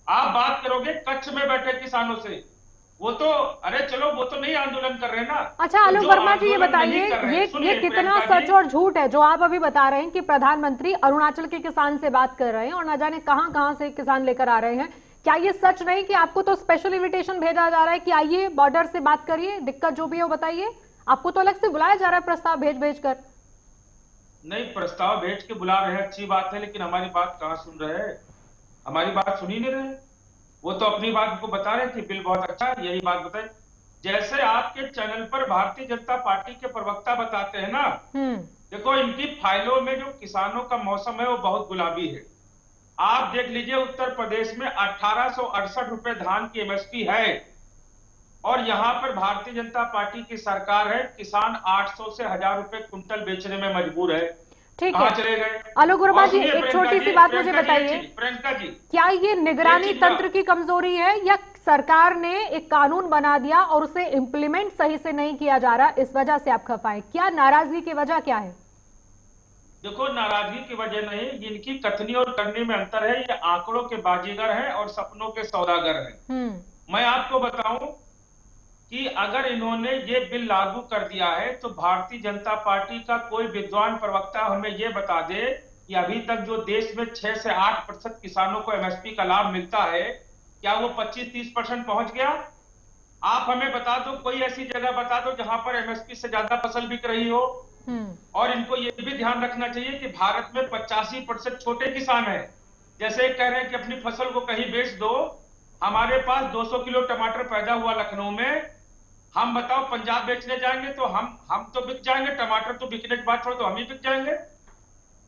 आप बात करोगे कच्छ में बैठे किसानों से। वो तो, अरे चलो, वो तो नहीं आंदोलन कर रहे ना। अच्छा आलोक वर्मा जी, ये बताइए, ये कितना सच और झूठ है जो आप अभी बता रहे हैं कि प्रधानमंत्री अरुणाचल के किसान से बात कर रहे हैं और न जाने कहां से किसान लेकर आ रहे हैं? क्या ये सच नहीं कि आपको तो स्पेशल इन्विटेशन भेजा जा रहा है कि आइए बॉर्डर से बात करिए, दिक्कत जो भी हो बताइए? आपको तो अलग से बुलाया जा रहा है प्रस्ताव भेज कर? नहीं, प्रस्ताव भेज के बुला रहे हैं, अच्छी बात है, लेकिन हमारी बात कहां सुन रहे हैं? हमारी बात सुन ही नहीं रहे। वो तो अपनी बात को बता रहे कि बिल बहुत अच्छा है, यही बात बताए। जैसे आपके चैनल पर भारतीय जनता पार्टी के प्रवक्ता बताते हैं ना, देखो इनकी फाइलों में जो किसानों का मौसम है वो बहुत गुलाबी है। आप देख लीजिए, उत्तर प्रदेश में 1868 रुपए धान की एमएसपी है, और यहां पर भारतीय जनता पार्टी की सरकार है, किसान 800 से 1000 रुपए क्विंटल बेचने में मजबूर है। ठीक है, चले गए? आलोक वर्मा जी, एक छोटी सी बात मुझे बताइए, प्रियंका जी, क्या ये निगरानी तंत्र की कमजोरी है या सरकार ने एक कानून बना दिया और उसे इम्प्लीमेंट सही से नहीं किया जा रहा, इस वजह से आप खफा है? क्या नाराजगी की वजह क्या है? देखो, नाराजगी की वजह नहीं, इनकी कथनी और करनी में अंतर है। ये आंकड़ों के बाजीगर हैं और सपनों के सौदागर हैं। मैं आपको बताऊं कि अगर इन्होंने ये बिल लागू कर दिया है तो भारतीय जनता पार्टी का कोई विद्वान प्रवक्ता हमें ये बता दे कि अभी तक जो देश में 6 से 8% किसानों को एमएसपी का लाभ मिलता है, क्या वो 25-30% पहुंच गया? आप हमें बता दो, कोई ऐसी जगह बता दो जहां पर एमएसपी से ज्यादा फसल बिक रही हो। और इनको ये भी ध्यान रखना चाहिए कि भारत में 85% छोटे किसान हैं। जैसे कह रहे हैं कि अपनी फसल को कहीं बेच दो, हमारे पास 200 किलो टमाटर पैदा हुआ लखनऊ में, हम बताओ पंजाब बेचने जाएंगे तो हम तो बिक जाएंगे, टमाटर तो बिकने की बात छोड़ दो, हम ही बिक जाएंगे।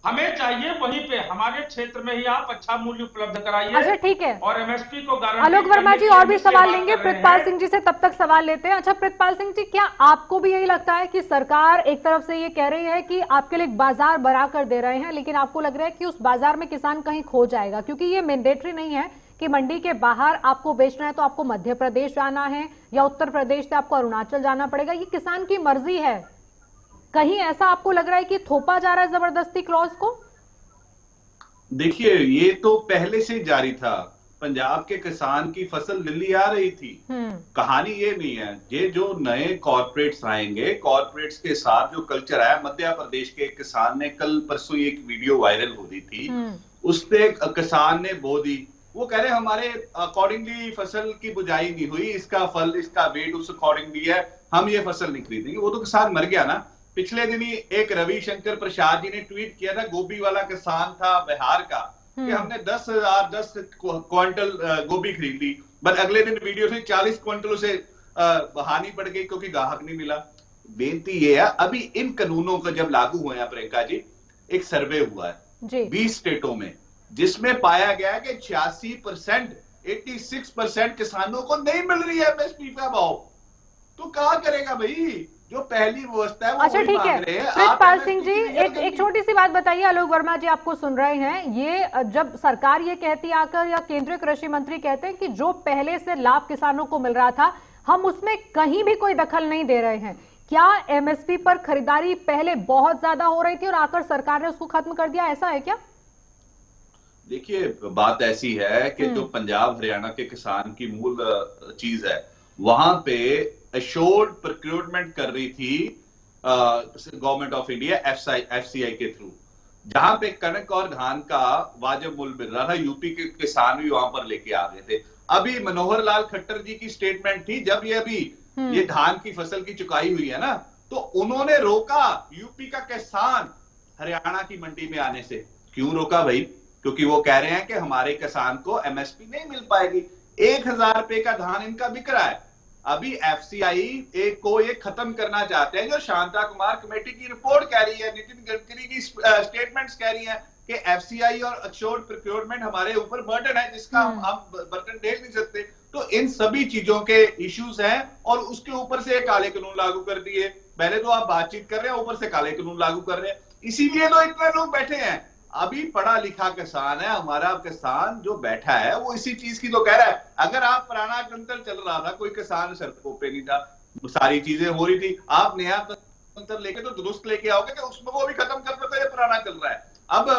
हमें चाहिए वहीं पे हमारे क्षेत्र में ही आप अच्छा मूल्य उपलब्ध कराइए। अच्छा ठीक है, और एमएसपी को गारंटी। आलोक वर्मा जी और भी सवाल लेंगे प्रितपाल सिंह जी से, तब तक सवाल लेते हैं। अच्छा प्रितपाल सिंह जी, क्या आपको भी यही लगता है कि सरकार एक तरफ से ये कह रही है कि आपके लिए एक बाजार बना कर दे रहे हैं, लेकिन आपको लग रहा है कि उस बाजार में किसान कहीं खो जाएगा? क्योंकि ये मैंडेटरी नहीं है कि मंडी के बाहर आपको बेचना है तो आपको मध्य प्रदेश जाना है या उत्तर प्रदेश से आपको अरुणाचल जाना पड़ेगा, ये किसान की मर्जी है। कहीं ऐसा आपको लग रहा है कि थोपा जा रहा है जबरदस्ती क्लॉज को? देखिए, ये तो पहले से जारी था। पंजाब के किसान की फसल दिल्ली आ रही थी। कहानी ये नहीं है। ये जो नए कॉर्पोरेट्स आएंगे, कॉर्पोरेट्स के साथ जो कल्चर आया, मध्य प्रदेश के किसान ने कल परसों एक वीडियो वायरल हो रही थी, उसपे किसान ने बो दी। वो कह रहे हमारे अकॉर्डिंगली फसल की बुझाई नहीं हुई, इसका फल, इसका वेट उस अकॉर्डिंगली है, हम ये फसल नहीं खरीदेंगे। वो तो किसान मर गया ना। पिछले दिन ही एक रविशंकर प्रसाद जी ने ट्वीट किया था, गोभी वाला किसान था बिहार का, कि हमने 10 क्विंटल गोभी खरीद ली, बट अगले दिन वीडियो से 40 क्विंटल उसे हानि पड़ गई क्योंकि ग्राहक नहीं मिला। बेनती ये है, अभी इन कानूनों का जब लागू हुए हैं प्रियंका जी, एक सर्वे हुआ है 20 स्टेटों में, जिसमें पाया गया कि 86%, 86% किसानों को नहीं मिल रही है एमएसपी का भाव। तो क्या करेगा भाई? जो पहली व्यवस्था है वो अच्छा ठीक है प्रितपाल सिंह जी, एक छोटी सी बात बताइए। आलोक वर्मा जी आपको सुन रहे हैं। ये जब सरकार ये कहती आकर या केंद्रीय कृषि मंत्री कहते हैं कि जो पहले से लाभ किसानों को मिल रहा था हम उसमें कहीं भी कोई दखल नहीं दे रहे हैं, क्या एमएसपी पर खरीदारी पहले बहुत ज्यादा हो रही थी और आकर सरकार ने उसको खत्म कर दिया, ऐसा है क्या? देखिए, बात ऐसी है कि जो पंजाब हरियाणा के किसान की मूल चीज है, वहां पे एश्योर्ड प्रोक्योरमेंट कर रही थी गवर्नमेंट ऑफ इंडिया एफसीआई के थ्रू, जहां पे कनक और धान का वाजिब मूल्य मिल रहा था। यूपी के किसान भी वहां पर लेके आ गए थे। अभी मनोहर लाल खट्टर जी की स्टेटमेंट थी, जब ये धान की फसल की चुकाई हुई है ना, तो उन्होंने रोका यूपी का किसान हरियाणा की मंडी में आने से। क्यों रोका भाई? क्योंकि वो कह रहे हैं कि हमारे किसान को एमएसपी नहीं मिल पाएगी। 1000 रुपए का धान इनका बिक रहा है। अभी एफसीआई को ये खत्म करना चाहते हैं। जो शांता कुमार कमेटी की रिपोर्ट कह रही है, नितिन गडकरी की स्टेटमेंट्स कह रही हैं कि एफसीआई और एश्योर्ड प्रोक्योरमेंट हमारे ऊपर बर्डन है, जिसका हम बर्डन झेल नहीं सकते। तो इन सभी चीजों के इश्यूज हैं और उसके ऊपर से काले कानून लागू कर दिए। पहले तो आप बातचीत कर रहे हैं, ऊपर से काले कानून लागू कर रहे हैं। इसीलिए तो इतने लोग बैठे हैं। अभी पढ़ा लिखा किसान है हमारा किसान जो बैठा है, वो इसी चीज की तो कह रहा है। अगर आप पुराना तंत्र चल रहा था, कोई किसान सड़कों पे नहीं था, सारी चीजें हो रही थी, आप नया तंत्र लेके तो दुरुस्त लेके आओगे कि उसमें वो भी खत्म कर दो, ये पुराना चल रहा है। अब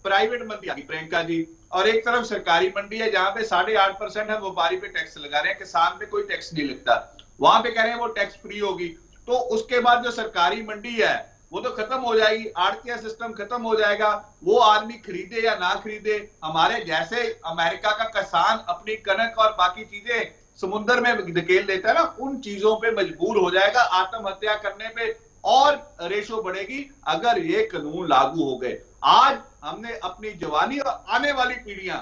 प्राइवेट मंडी आ गई प्रियंका जी, और एक तरफ सरकारी मंडी है जहां पे 8.5% हम व्यापारी पे टैक्स लगा रहे हैं, किसान पे कोई टैक्स नहीं लगता। वहां पे कह रहे हैं वो टैक्स फ्री होगी। तो उसके बाद जो सरकारी मंडी है वो तो खत्म हो जाएगी, आड़तिया सिस्टम खत्म हो जाएगा। वो आदमी खरीदे या ना खरीदे, हमारे जैसे अमेरिका का किसान अपनी कनक और बाकी चीजें समुद्र में धकेल देता है ना, उन चीजों पे मजबूर हो जाएगा। आत्महत्या करने पे और रेशो बढ़ेगी अगर ये कानून लागू हो गए। आज हमने अपनी जवानी और आने वाली पीढ़ियां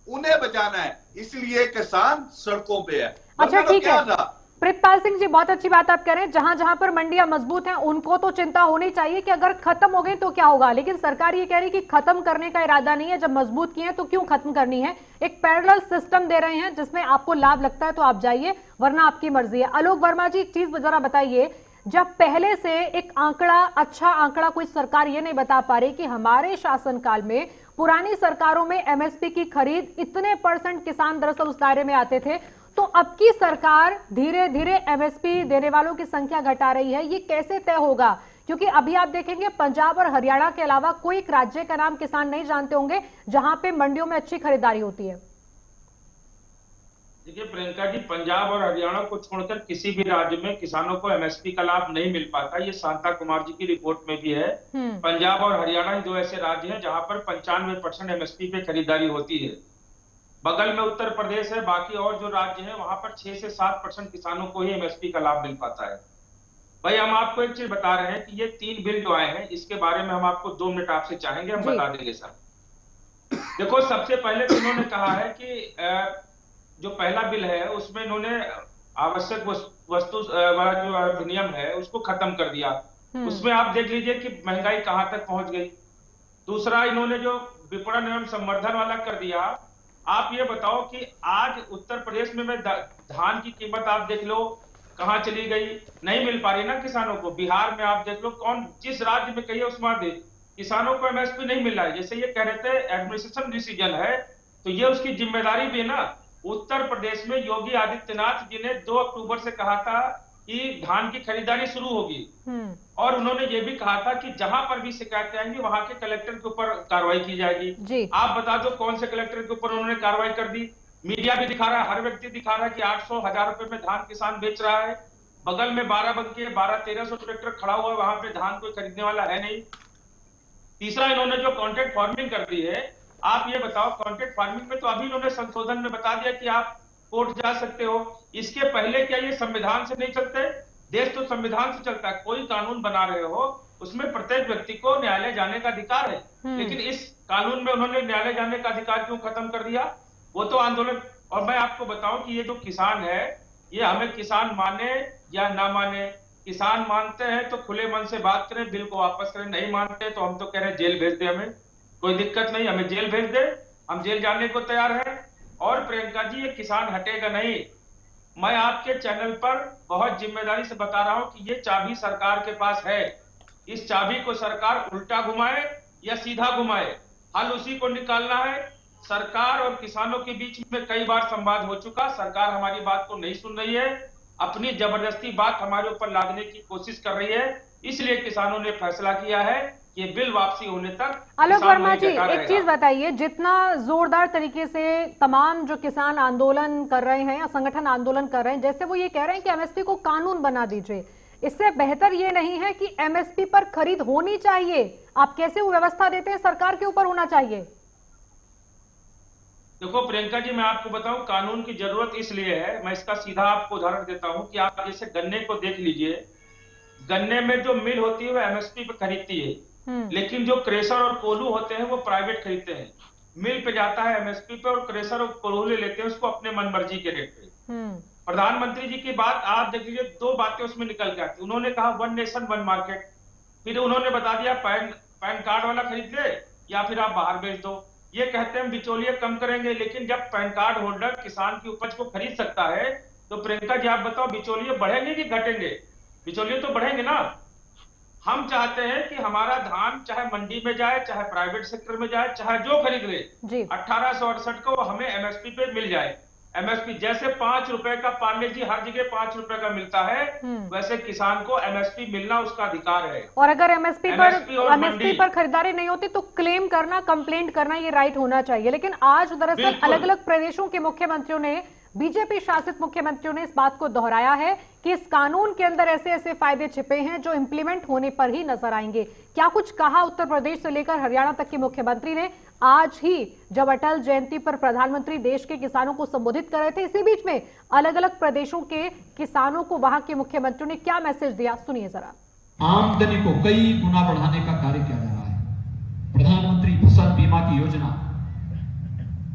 उन्हें बचाना है, इसलिए किसान सड़कों पे है। अच्छा ठीक है प्रितपाल सिंह जी, बहुत अच्छी बात आप कह रहे हैं। जहां जहां पर मंडियां मजबूत हैं उनको तो चिंता होनी चाहिए कि अगर खत्म हो गई तो क्या होगा, लेकिन सरकार ये कह रही है कि खत्म करने का इरादा नहीं है। जब मजबूत किए हैं तो क्यों खत्म करनी है? एक पैरेलल सिस्टम दे रहे हैं जिसमें आपको लाभ लगता है तो आप जाइए, वरना आपकी मर्जी है। आलोक वर्मा जी, एक चीज जरा बताइए, जब पहले से एक आंकड़ा, अच्छा आंकड़ा कोई सरकार ये नहीं बता पा रही कि हमारे शासनकाल में पुरानी सरकारों में एमएसपी की खरीद इतने % किसान दरअसल उस दायरे में आते थे, तो अब की सरकार धीरे धीरे एमएसपी देने वालों की संख्या घटा रही है, ये कैसे तय होगा? क्योंकि अभी आप देखेंगे पंजाब और हरियाणा के अलावा कोई एक राज्य का नाम किसान नहीं जानते होंगे जहां पे मंडियों में अच्छी खरीदारी होती है। देखिए प्रियंका जी, पंजाब और हरियाणा को छोड़कर किसी भी राज्य में किसानों को एमएसपी का लाभ नहीं मिल पाता। ये शांता कुमार जी की रिपोर्ट में भी है। पंजाब और हरियाणा ही दो ऐसे राज्य हैं जहां पर 95% एमएसपी पे खरीदारी होती है। बगल में उत्तर प्रदेश है, बाकी और जो राज्य है वहां पर 6 से 7% किसानों को ही एमएसपी का लाभ मिल पाता है। भाई हम आपको एक चीज बता रहे हैं कि ये 3 बिल जो आए हैं इसके बारे में हम आपको 2 मिनट आपसे चाहेंगे, हम जी। बता देंगे सर। देखो, सबसे पहले तो इन्होंने कहा है कि जो पहला बिल है उसमें इन्होंने आवश्यक वस्तु वाला जो अधिनियम है उसको खत्म कर दिया। उसमें आप देख लीजिए कि महंगाई कहां तक पहुंच गई। दूसरा, इन्होंने जो विपणन एवं संवर्धन वाला कर दिया। आप ये बताओ कि आज उत्तर प्रदेश में धान की कीमत आप देख लो कहां चली गई, नहीं मिल पा रही ना किसानों को। बिहार में आप देख लो, कौन जिस राज्य में कहिए उसमें दे किसानों को एमएसपी नहीं मिल रहा है। जैसे ये कह रहे थे एडमिनिस्ट्रेशन डिसीजन है, तो ये उसकी जिम्मेदारी भी है ना। उत्तर प्रदेश में योगी आदित्यनाथ जी ने 2 अक्टूबर से कहा था कि धान की खरीदारी शुरू होगी, और उन्होंने ये भी कहा था कि जहां पर भी शिकायतें आएंगी वहां के कलेक्टर के ऊपर कार्रवाई की जाएगी। आप बता दो कौन से कलेक्टर के ऊपर उन्होंने कार्रवाई कर दी? मीडिया भी दिखा रहा है, हर व्यक्ति दिखा रहा है कि 800-1000 रुपए में धान किसान बेच रहा है। बगल में 12-1300 ट्रैक्टर खड़ा हुआ है, वहां पे धान कोई खरीदने वाला है नहीं। तीसरा, इन्होंने जो कॉन्ट्रैक्ट फार्मिंग कर दी है, आप ये बताओ कॉन्ट्रैक्ट फार्मिंग में तो अभी इन्होंने संशोधन में बता दिया कि आप कोर्ट जा सकते हो। इसके पहले क्या ये संविधान से नहीं चलते? देश तो संविधान से चलता है। कोई कानून बना रहे हो उसमें प्रत्येक व्यक्ति को न्यायालय जाने का अधिकार है, लेकिन इस कानून में उन्होंने न्यायालय जाने का अधिकार क्यों खत्म कर दिया? वो तो आंदोलन। और मैं आपको बताऊं कि ये जो किसान है, ये हमें किसान माने या ना माने, किसान मानते हैं तो खुले मन से बात करें, बिल को वापस करें। नहीं मानते तो हम तो कह रहे हैं जेल भेज दे, हमें कोई दिक्कत नहीं, हमें जेल भेज दे, हम जेल जाने को तैयार हैं। और प्रियंका जी, ये किसान हटेगा नहीं। मैं आपके चैनल पर बहुत जिम्मेदारी से बता रहा हूं कि ये चाबी सरकार के पास है। इस चाबी को सरकार उल्टा घुमाए या सीधा घुमाए, हल उसी को निकालना है। सरकार और किसानों के बीच में कई बार संवाद हो चुका, सरकार हमारी बात को नहीं सुन रही है, अपनी जबरदस्ती बात हमारे ऊपर लादने की कोशिश कर रही है। इसलिए किसानों ने फैसला किया है कि बिल वापसी होने तक। आलोक वर्मा जी, एक चीज बताइए, जितना जोरदार तरीके से तमाम जो किसान आंदोलन कर रहे हैं या संगठन आंदोलन कर रहे हैं, जैसे वो ये कह रहे हैं कि एमएसपी को कानून बना दीजिए, इससे बेहतर ये नहीं है कि एमएसपी पर खरीद होनी चाहिए? आप कैसे वो व्यवस्था देते हैं? सरकार के ऊपर होना चाहिए। देखो प्रियंका जी, मैं आपको बताऊं, कानून की जरूरत इसलिए है, मैं इसका सीधा आपको उदाहरण देता हूं कि आप जैसे गन्ने को देख लीजिए। गन्ने में जो मिल होती है वो एमएसपी पे खरीदती है, लेकिन जो क्रेशर और कोल्हू होते हैं वो प्राइवेट खरीदते हैं। मिल पे जाता है एमएसपी पे, और क्रेशर और कोल्हू ले लेते हैं उसको अपने मनमर्जी के रेट पे। प्रधानमंत्री जी की बात आप देख लीजिए, 2 बातें उसमें निकल के आती। उन्होंने कहा 1 नेशन 1 मार्केट, फिर उन्होंने बता दिया पैन कार्ड वाला खरीद ले या फिर आप बाहर बेच दो। ये कहते हैं बिचौलिए कम करेंगे, लेकिन जब पैन कार्ड होल्डर किसान की उपज को खरीद सकता है तो प्रियंका जी आप बताओ बिचौलिए बढ़ेंगे कि घटेंगे? बिचौलिए तो बढ़ेंगे ना। हम चाहते हैं कि हमारा धान चाहे मंडी में जाए, चाहे प्राइवेट सेक्टर में जाए, चाहे जो खरीद ले, 1868 को हमें एमएसपी पे मिल जाए। एमएसपी जैसे 5 रुपए का पार्ले जी हर जगह 5 रुपए का मिलता है, वैसे किसान को एमएसपी मिलना उसका अधिकार है। और अगर एमएसपी पर खरीदारी नहीं होती तो क्लेम करना, कंप्लेंट करना, ये राइट होना चाहिए। लेकिन आज दरअसल अलग अलग प्रदेशों के मुख्यमंत्रियों ने, बीजेपी शासित मुख्यमंत्रियों ने इस बात को दोहराया है कि इस कानून के अंदर ऐसे ऐसे फायदे छिपे हैं जो इंप्लीमेंट होने पर ही नजर आएंगे। क्या कुछ कहा उत्तर प्रदेश से लेकर हरियाणा तक के मुख्यमंत्री ने आज ही, जब अटल जयंती पर प्रधानमंत्री देश के किसानों को संबोधित कर रहे थे। इसी बीच में अलग अलग प्रदेशों के किसानों को वहां के मुख्यमंत्रियों ने क्या मैसेज दिया, सुनिए जरा। आमदनी को कई गुना बढ़ाने का कार्य किया जा रहा है। प्रधानमंत्री फसल बीमा की योजना,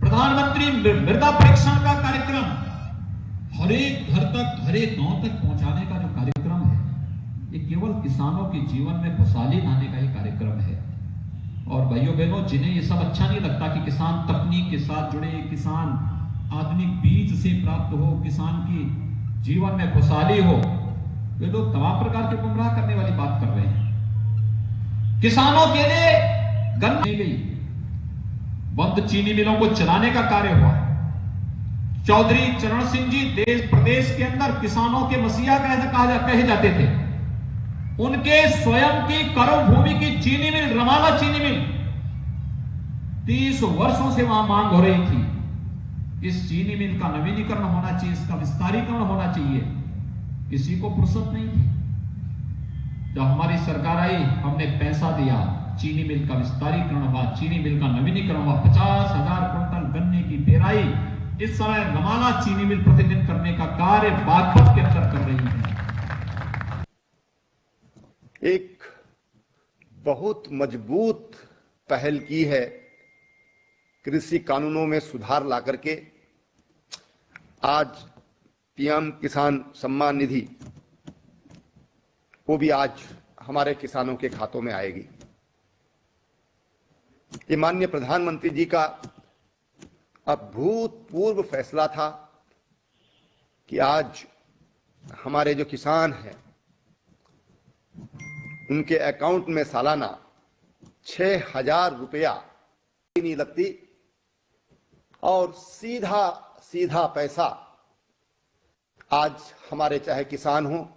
प्रधानमंत्री मृदा परीक्षण का कार्यक्रम, हर एक घर तक, हर एक गांव तक पहुंचाने का जो कार्यक्रम है, ये केवल किसानों के जीवन में खुशहाली लाने का ही कार्यक्रम है। और भाइयों बहनों, जिन्हें ये सब अच्छा नहीं लगता कि किसान तकनीक के साथ जुड़े, किसान आधुनिक बीज से प्राप्त हो, किसान की जीवन में खुशहाली हो, वे लोग तमाम प्रकार के गुमराह करने वाली बात कर रहे हैं। किसानों के लिए गन्ने गई, बंद चीनी मिलों को चलाने का कार्य हुआ। चौधरी चरण सिंह जी देश प्रदेश के अंदर किसानों के मसीहा कहे जाते थे। उनके स्वयं की कर्म भूमि की चीनी मिल, रमाला चीनी मिल, 30 वर्षों से वहां मांग हो रही थी। इस चीनी मिल का नवीनीकरण होना चाहिए, इसका विस्तारीकरण होना चाहिए। किसी को फुर्सत नहीं थी। जब हमारी सरकार आई, हमने पैसा दिया, चीनी मिल का विस्तारीकरण हुआ, चीनी मिल का नवीनीकरण हुआ, 50,000 क्विंटल गन्ने की पेराई इस समय रमाला चीनी मिल प्रतिदिन करने का कार्य बागपत के अंदर कर रही है। एक बहुत मजबूत पहल की है कृषि कानूनों में सुधार ला करके। आज पीएम किसान सम्मान निधि वो भी आज हमारे किसानों के खातों में आएगी। ये माननीय प्रधानमंत्री जी का अभूतपूर्व फैसला था कि आज हमारे जो किसान हैं उनके अकाउंट में सालाना 6,000 रुपया नहीं लगती और सीधा सीधा पैसा आज हमारे चाहे किसान हो,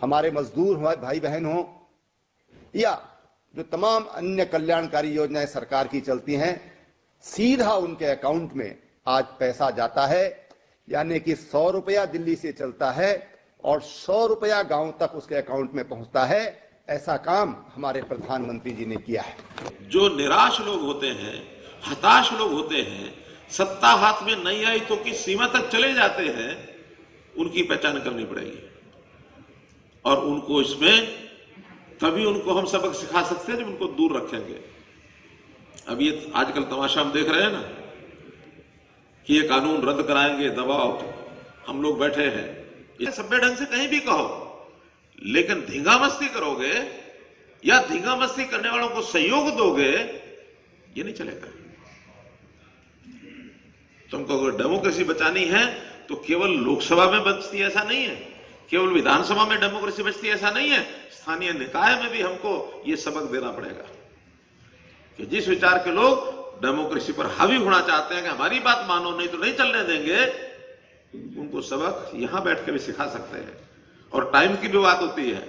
हमारे मजदूर हो, भाई बहन हो, या जो तमाम अन्य कल्याणकारी योजनाएं सरकार की चलती हैं, सीधा उनके अकाउंट में आज पैसा जाता है। यानी कि 100 रुपया दिल्ली से चलता है और 100 रुपया गांव तक उसके अकाउंट में पहुंचता है। ऐसा काम हमारे प्रधानमंत्री जी ने किया है। जो निराश लोग होते हैं, हताश लोग होते हैं, सत्ता हाथ में नहीं आई तो किस सीमा तक चले जाते हैं, उनकी पहचान करनी पड़ेगी और उनको इसमें तभी उनको हम सबक सिखा सकते हैं जब उनको दूर रखेंगे। अब ये आजकल तमाशा हम देख रहे हैं ना कि ये कानून रद्द कराएंगे, दबाव, हम लोग बैठे हैं। ये सभ्य ढंग से कहीं भी कहो, लेकिन धींगा मस्ती करोगे या धींगा मस्ती करने वालों को सहयोग दोगे, ये नहीं चलेगा। तुमको अगर डेमोक्रेसी बचानी है तो केवल लोकसभा में बचती ऐसा नहीं है, केवल विधानसभा में डेमोक्रेसी बचती ऐसा नहीं है, स्थानीय निकाय में भी हमको ये सबक देना पड़ेगा कि जिस विचार के लोग डेमोक्रेसी पर हावी होना चाहते हैं कि हमारी बात मानो, नहीं तो नहीं चलने देंगे, उनको सबक यहां बैठ के भी सिखा सकते हैं। और टाइम की भी बात होती है,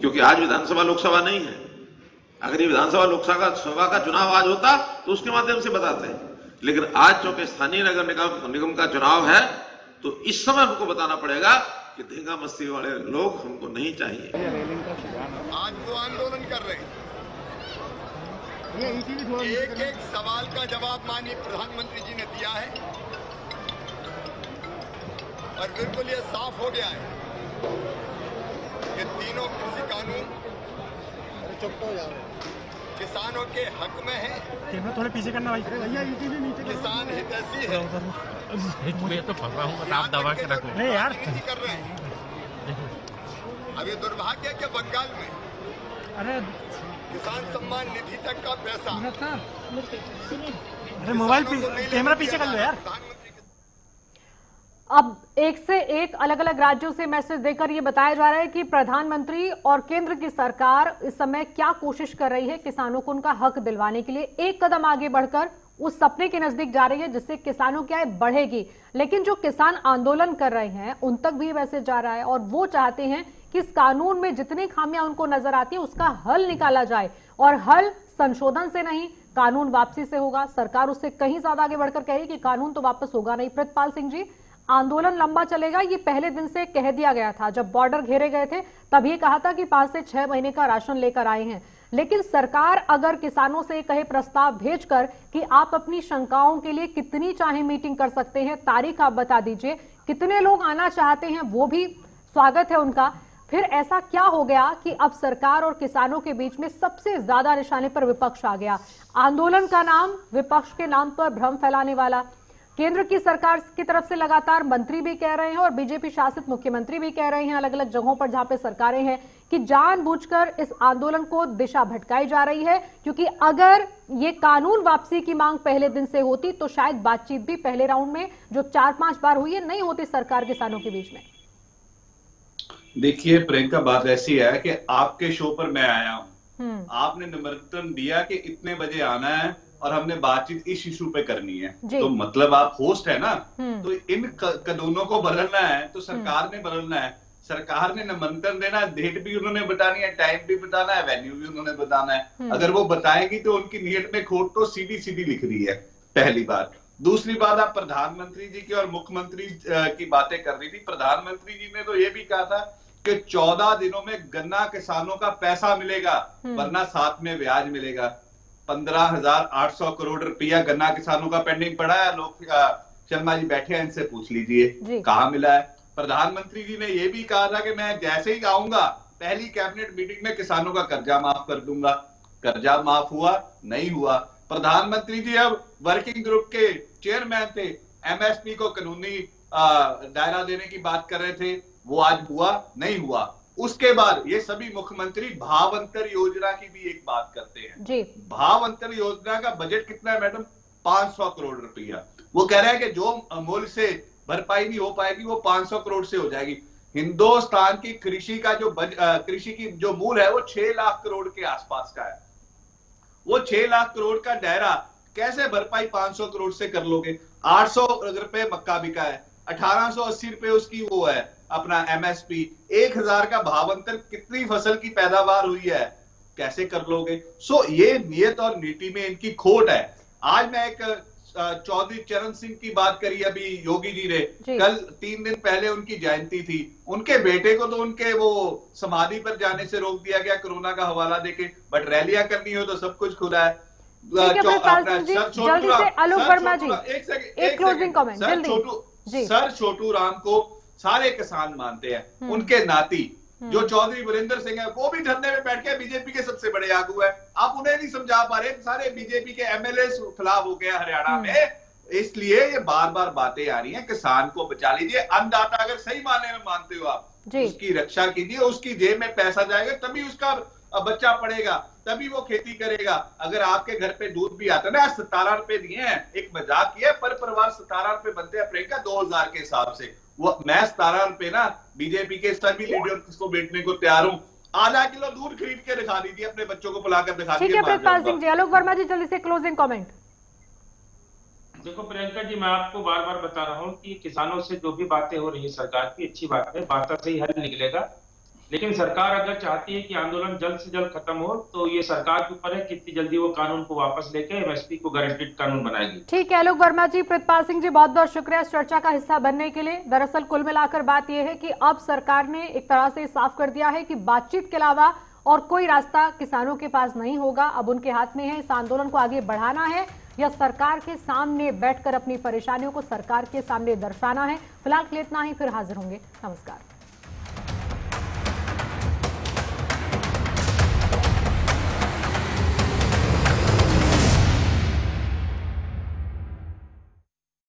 क्योंकि आज विधानसभा लोकसभा नहीं है। अगर ये विधानसभा लोकसभा का चुनाव आज होता तो उसके माध्यम से बताते हैं, लेकिन आज चूंकि स्थानीय नगर निगम का चुनाव है तो इस समय हमको बताना पड़ेगा कि धींगा मस्ती वाले लोग हमको नहीं चाहिए। आज वो आंदोलन कर रहे हैं, एक एक सवाल का जवाब माननीय प्रधानमंत्री जी ने दिया है और बिल्कुल ये साफ हो गया है कि तीनों कृषि कानून किसानों के हक में है। थोड़े पीछे करना भाई, किसान हितैषी है। मैं तो फंसा हूँ, बता आप दबा के रखो। नहीं यार कर रहे हैं। अब ये दुर्भाग्य के बंगाल में अरे किसान सम्मान निधि तक का पैसा, अरे मोबाइल कैमरा पीछे कर लो यार। अब एक से एक अलग अलग राज्यों से मैसेज देकर ये बताया जा रहा है कि प्रधानमंत्री और केंद्र की सरकार इस समय क्या कोशिश कर रही है किसानों को उनका हक दिलवाने के लिए। एक कदम आगे बढ़कर उस सपने के नजदीक जा रही है जिससे किसानों की आय बढ़ेगी। लेकिन जो किसान आंदोलन कर रहे हैं उन तक भी मैसेज जा रहा है और वो चाहते हैं कि इस कानून में जितनी खामियां उनको नजर आती है उसका हल निकाला जाए, और हल संशोधन से नहीं, कानून वापसी से होगा। सरकार उससे कहीं ज्यादा आगे बढ़कर कह रही है कि कानून तो वापस होगा नहीं। प्रितपाल सिंह जी, आंदोलन लंबा चलेगा, ये पहले दिन से कह दिया गया था। जब बॉर्डर घेरे गए थे तब ये कहा था कि 5 से 6 महीने का राशन लेकर आए हैं। लेकिन सरकार अगर किसानों से कहे प्रस्ताव भेजकर कि आप अपनी शंकाओं के लिए कितनी चाहे मीटिंग कर सकते हैं, तारीख आप बता दीजिए, कितने लोग आना चाहते हैं, वो भी स्वागत है उनका, फिर ऐसा क्या हो गया कि अब सरकार और किसानों के बीच में सबसे ज्यादा निशाने पर विपक्ष आ गया। आंदोलन का नाम विपक्ष के नाम पर भ्रम फैलाने वाला। केंद्र की सरकार की तरफ से लगातार मंत्री भी कह रहे हैं और बीजेपी शासित मुख्यमंत्री भी कह रहे हैं अलग अलग जगहों पर जहां पे सरकारें हैं कि जानबूझकर इस आंदोलन को दिशा भटकाई जा रही है, क्योंकि अगर ये कानून वापसी की मांग पहले दिन से होती तो शायद बातचीत भी पहले राउंड में जो 4-5 बार हुई है नहीं होती सरकार किसानों के बीच में। देखिए प्रियंका, बात ऐसी है कि आपके शो पर मैं आया हूं, आपने निमंत्रण दिया कि इतने बजे आना है और हमने बातचीत इस इशू पे करनी है, तो मतलब आप होस्ट है ना, तो इन कानूनों को बदलना है तो सरकार ने बदलना है। सरकार ने निमंत्रण देना है, डेट भी उन्होंने बतानी है, टाइम भी बताना है, वेन्यू भी उन्होंने बताना है। अगर वो बताएंगी तो उनकी नीयत में खोट तो सीधी सीधी लिख रही है, पहली बात। दूसरी बात, आप प्रधानमंत्री जी की और मुख्यमंत्री की बातें कर रही थी। प्रधानमंत्री जी ने तो ये भी कहा था कि 14 दिनों में गन्ना किसानों का पैसा मिलेगा, वरना साथ में ब्याज मिलेगा। 15,800 करोड़ रुपया गन्ना किसानों का पेंडिंग पड़ा है। लोग शर्मा जी बैठे हैं, इनसे पूछ लीजिए कहां मिला है। प्रधानमंत्री जी ने यह भी कहा था कि मैं जैसे ही आऊंगा पहली कैबिनेट मीटिंग में किसानों का कर्जा माफ कर दूंगा। कर्जा माफ हुआ? नहीं हुआ। प्रधानमंत्री जी अब वर्किंग ग्रुप के चेयरमैन थे, एमएसपी को कानूनी दायरा देने की बात कर रहे थे, वो आज हुआ? नहीं हुआ। उसके बाद ये सभी मुख्यमंत्री भावांतर योजना की भी एक बात करते हैं जी। भावांतर योजना का बजट कितना है मैडम? 500 करोड़ रुपया। वो कह रहे हैं कि जो मूल्य से भरपाई नहीं हो पाएगी वो 500 करोड़ से हो जाएगी। हिंदुस्तान की कृषि का जो कृषि की जो मूल्य है वो 6 लाख करोड़ के आसपास का है। वो 6 लाख करोड़ का दायरा कैसे भरपाई 500 करोड़ से कर लोगे? 800 रुपए मक्का बिका है, 1880 रुपए उसकी वो है अपना एमएसपी, 1000 का भावांतर, कितनी फसल की पैदावार हुई है, कैसे कर लोगे? सो ये नियत और नीति में इनकी खोट है। आज मैं एक चौधरी चरण सिंह की बात करी अभी योगी जी ने, कल 3 दिन पहले उनकी जयंती थी, उनके बेटे को तो उनके वो समाधि पर जाने से रोक दिया गया कोरोना का हवाला देके, बट रैलियां करनी हो तो सब कुछ खुला है। जल्दी से आलोक वर्मा जी एक क्लोजिंग कमेंट जल्दी। सर छोटू राम को सारे किसान मानते हैं, उनके नाती जो चौधरी वीरेंद्र सिंह है वो भी धरने में बैठ के बीजेपी के सबसे बड़े आगू है। आप उन्हें नहीं समझा पा रहे, सारे बीजेपी के एमएलए खिलाफ हो गया हरियाणा में, इसलिए ये बार बार बातें आ रही हैं। किसान को बचा लीजिए, अन्नदाता अगर सही मायने में मानते हो आप, उसकी रक्षा कीजिए, उसकी जेब में पैसा जाएगा तभी उसका बच्चा पड़ेगा, तभी वो खेती करेगा। अगर आपके घर पे दूध भी आता है ना, 17 रुपए दिए हैं, एक मजाक किया, पर परिवार 17 रुपए बनते हैं प्रियंका 2000 के हिसाब से। वो मैं 17 रुपए ना बीजेपी के सभी लीडर्स को बेचने को तैयार हूँ। आधा किलो दूध खरीद के दिखा दीजिए, अपने बच्चों को बुलाकर दिखा दीजिए। ठीक है प्रितपाल सिंह जी। आलोक वर्मा जी जल्दी से क्लोजिंग कमेंट। देखो प्रियंका जी, मैं आपको बार बार बता रहा हूँ कि किसानों से जो भी बातें हो रही है सरकार की, अच्छी बात है, बात से ही हल निकलेगा। लेकिन सरकार अगर चाहती है कि आंदोलन जल्द से जल्द खत्म हो तो ये सरकार के ऊपर है कितनी जल्दी वो कानून को वापस लेके एमएसपी को गारंटीड कानून बनाएगी। ठीक है आलोक वर्मा जी। प्रितपाल सिंह जी बहुत बहुत शुक्रिया इस चर्चा का हिस्सा बनने के लिए। दरअसल कुल मिलाकर बात यह है कि अब सरकार ने एक तरह से साफ कर दिया है कि बातचीत के अलावा और कोई रास्ता किसानों के पास नहीं होगा। अब उनके हाथ में है इस आंदोलन को आगे बढ़ाना है या सरकार के सामने बैठकर अपनी परेशानियों को सरकार के सामने दर्शाना है। फिलहाल के लिए इतना ही, फिर हाजिर होंगे। नमस्कार।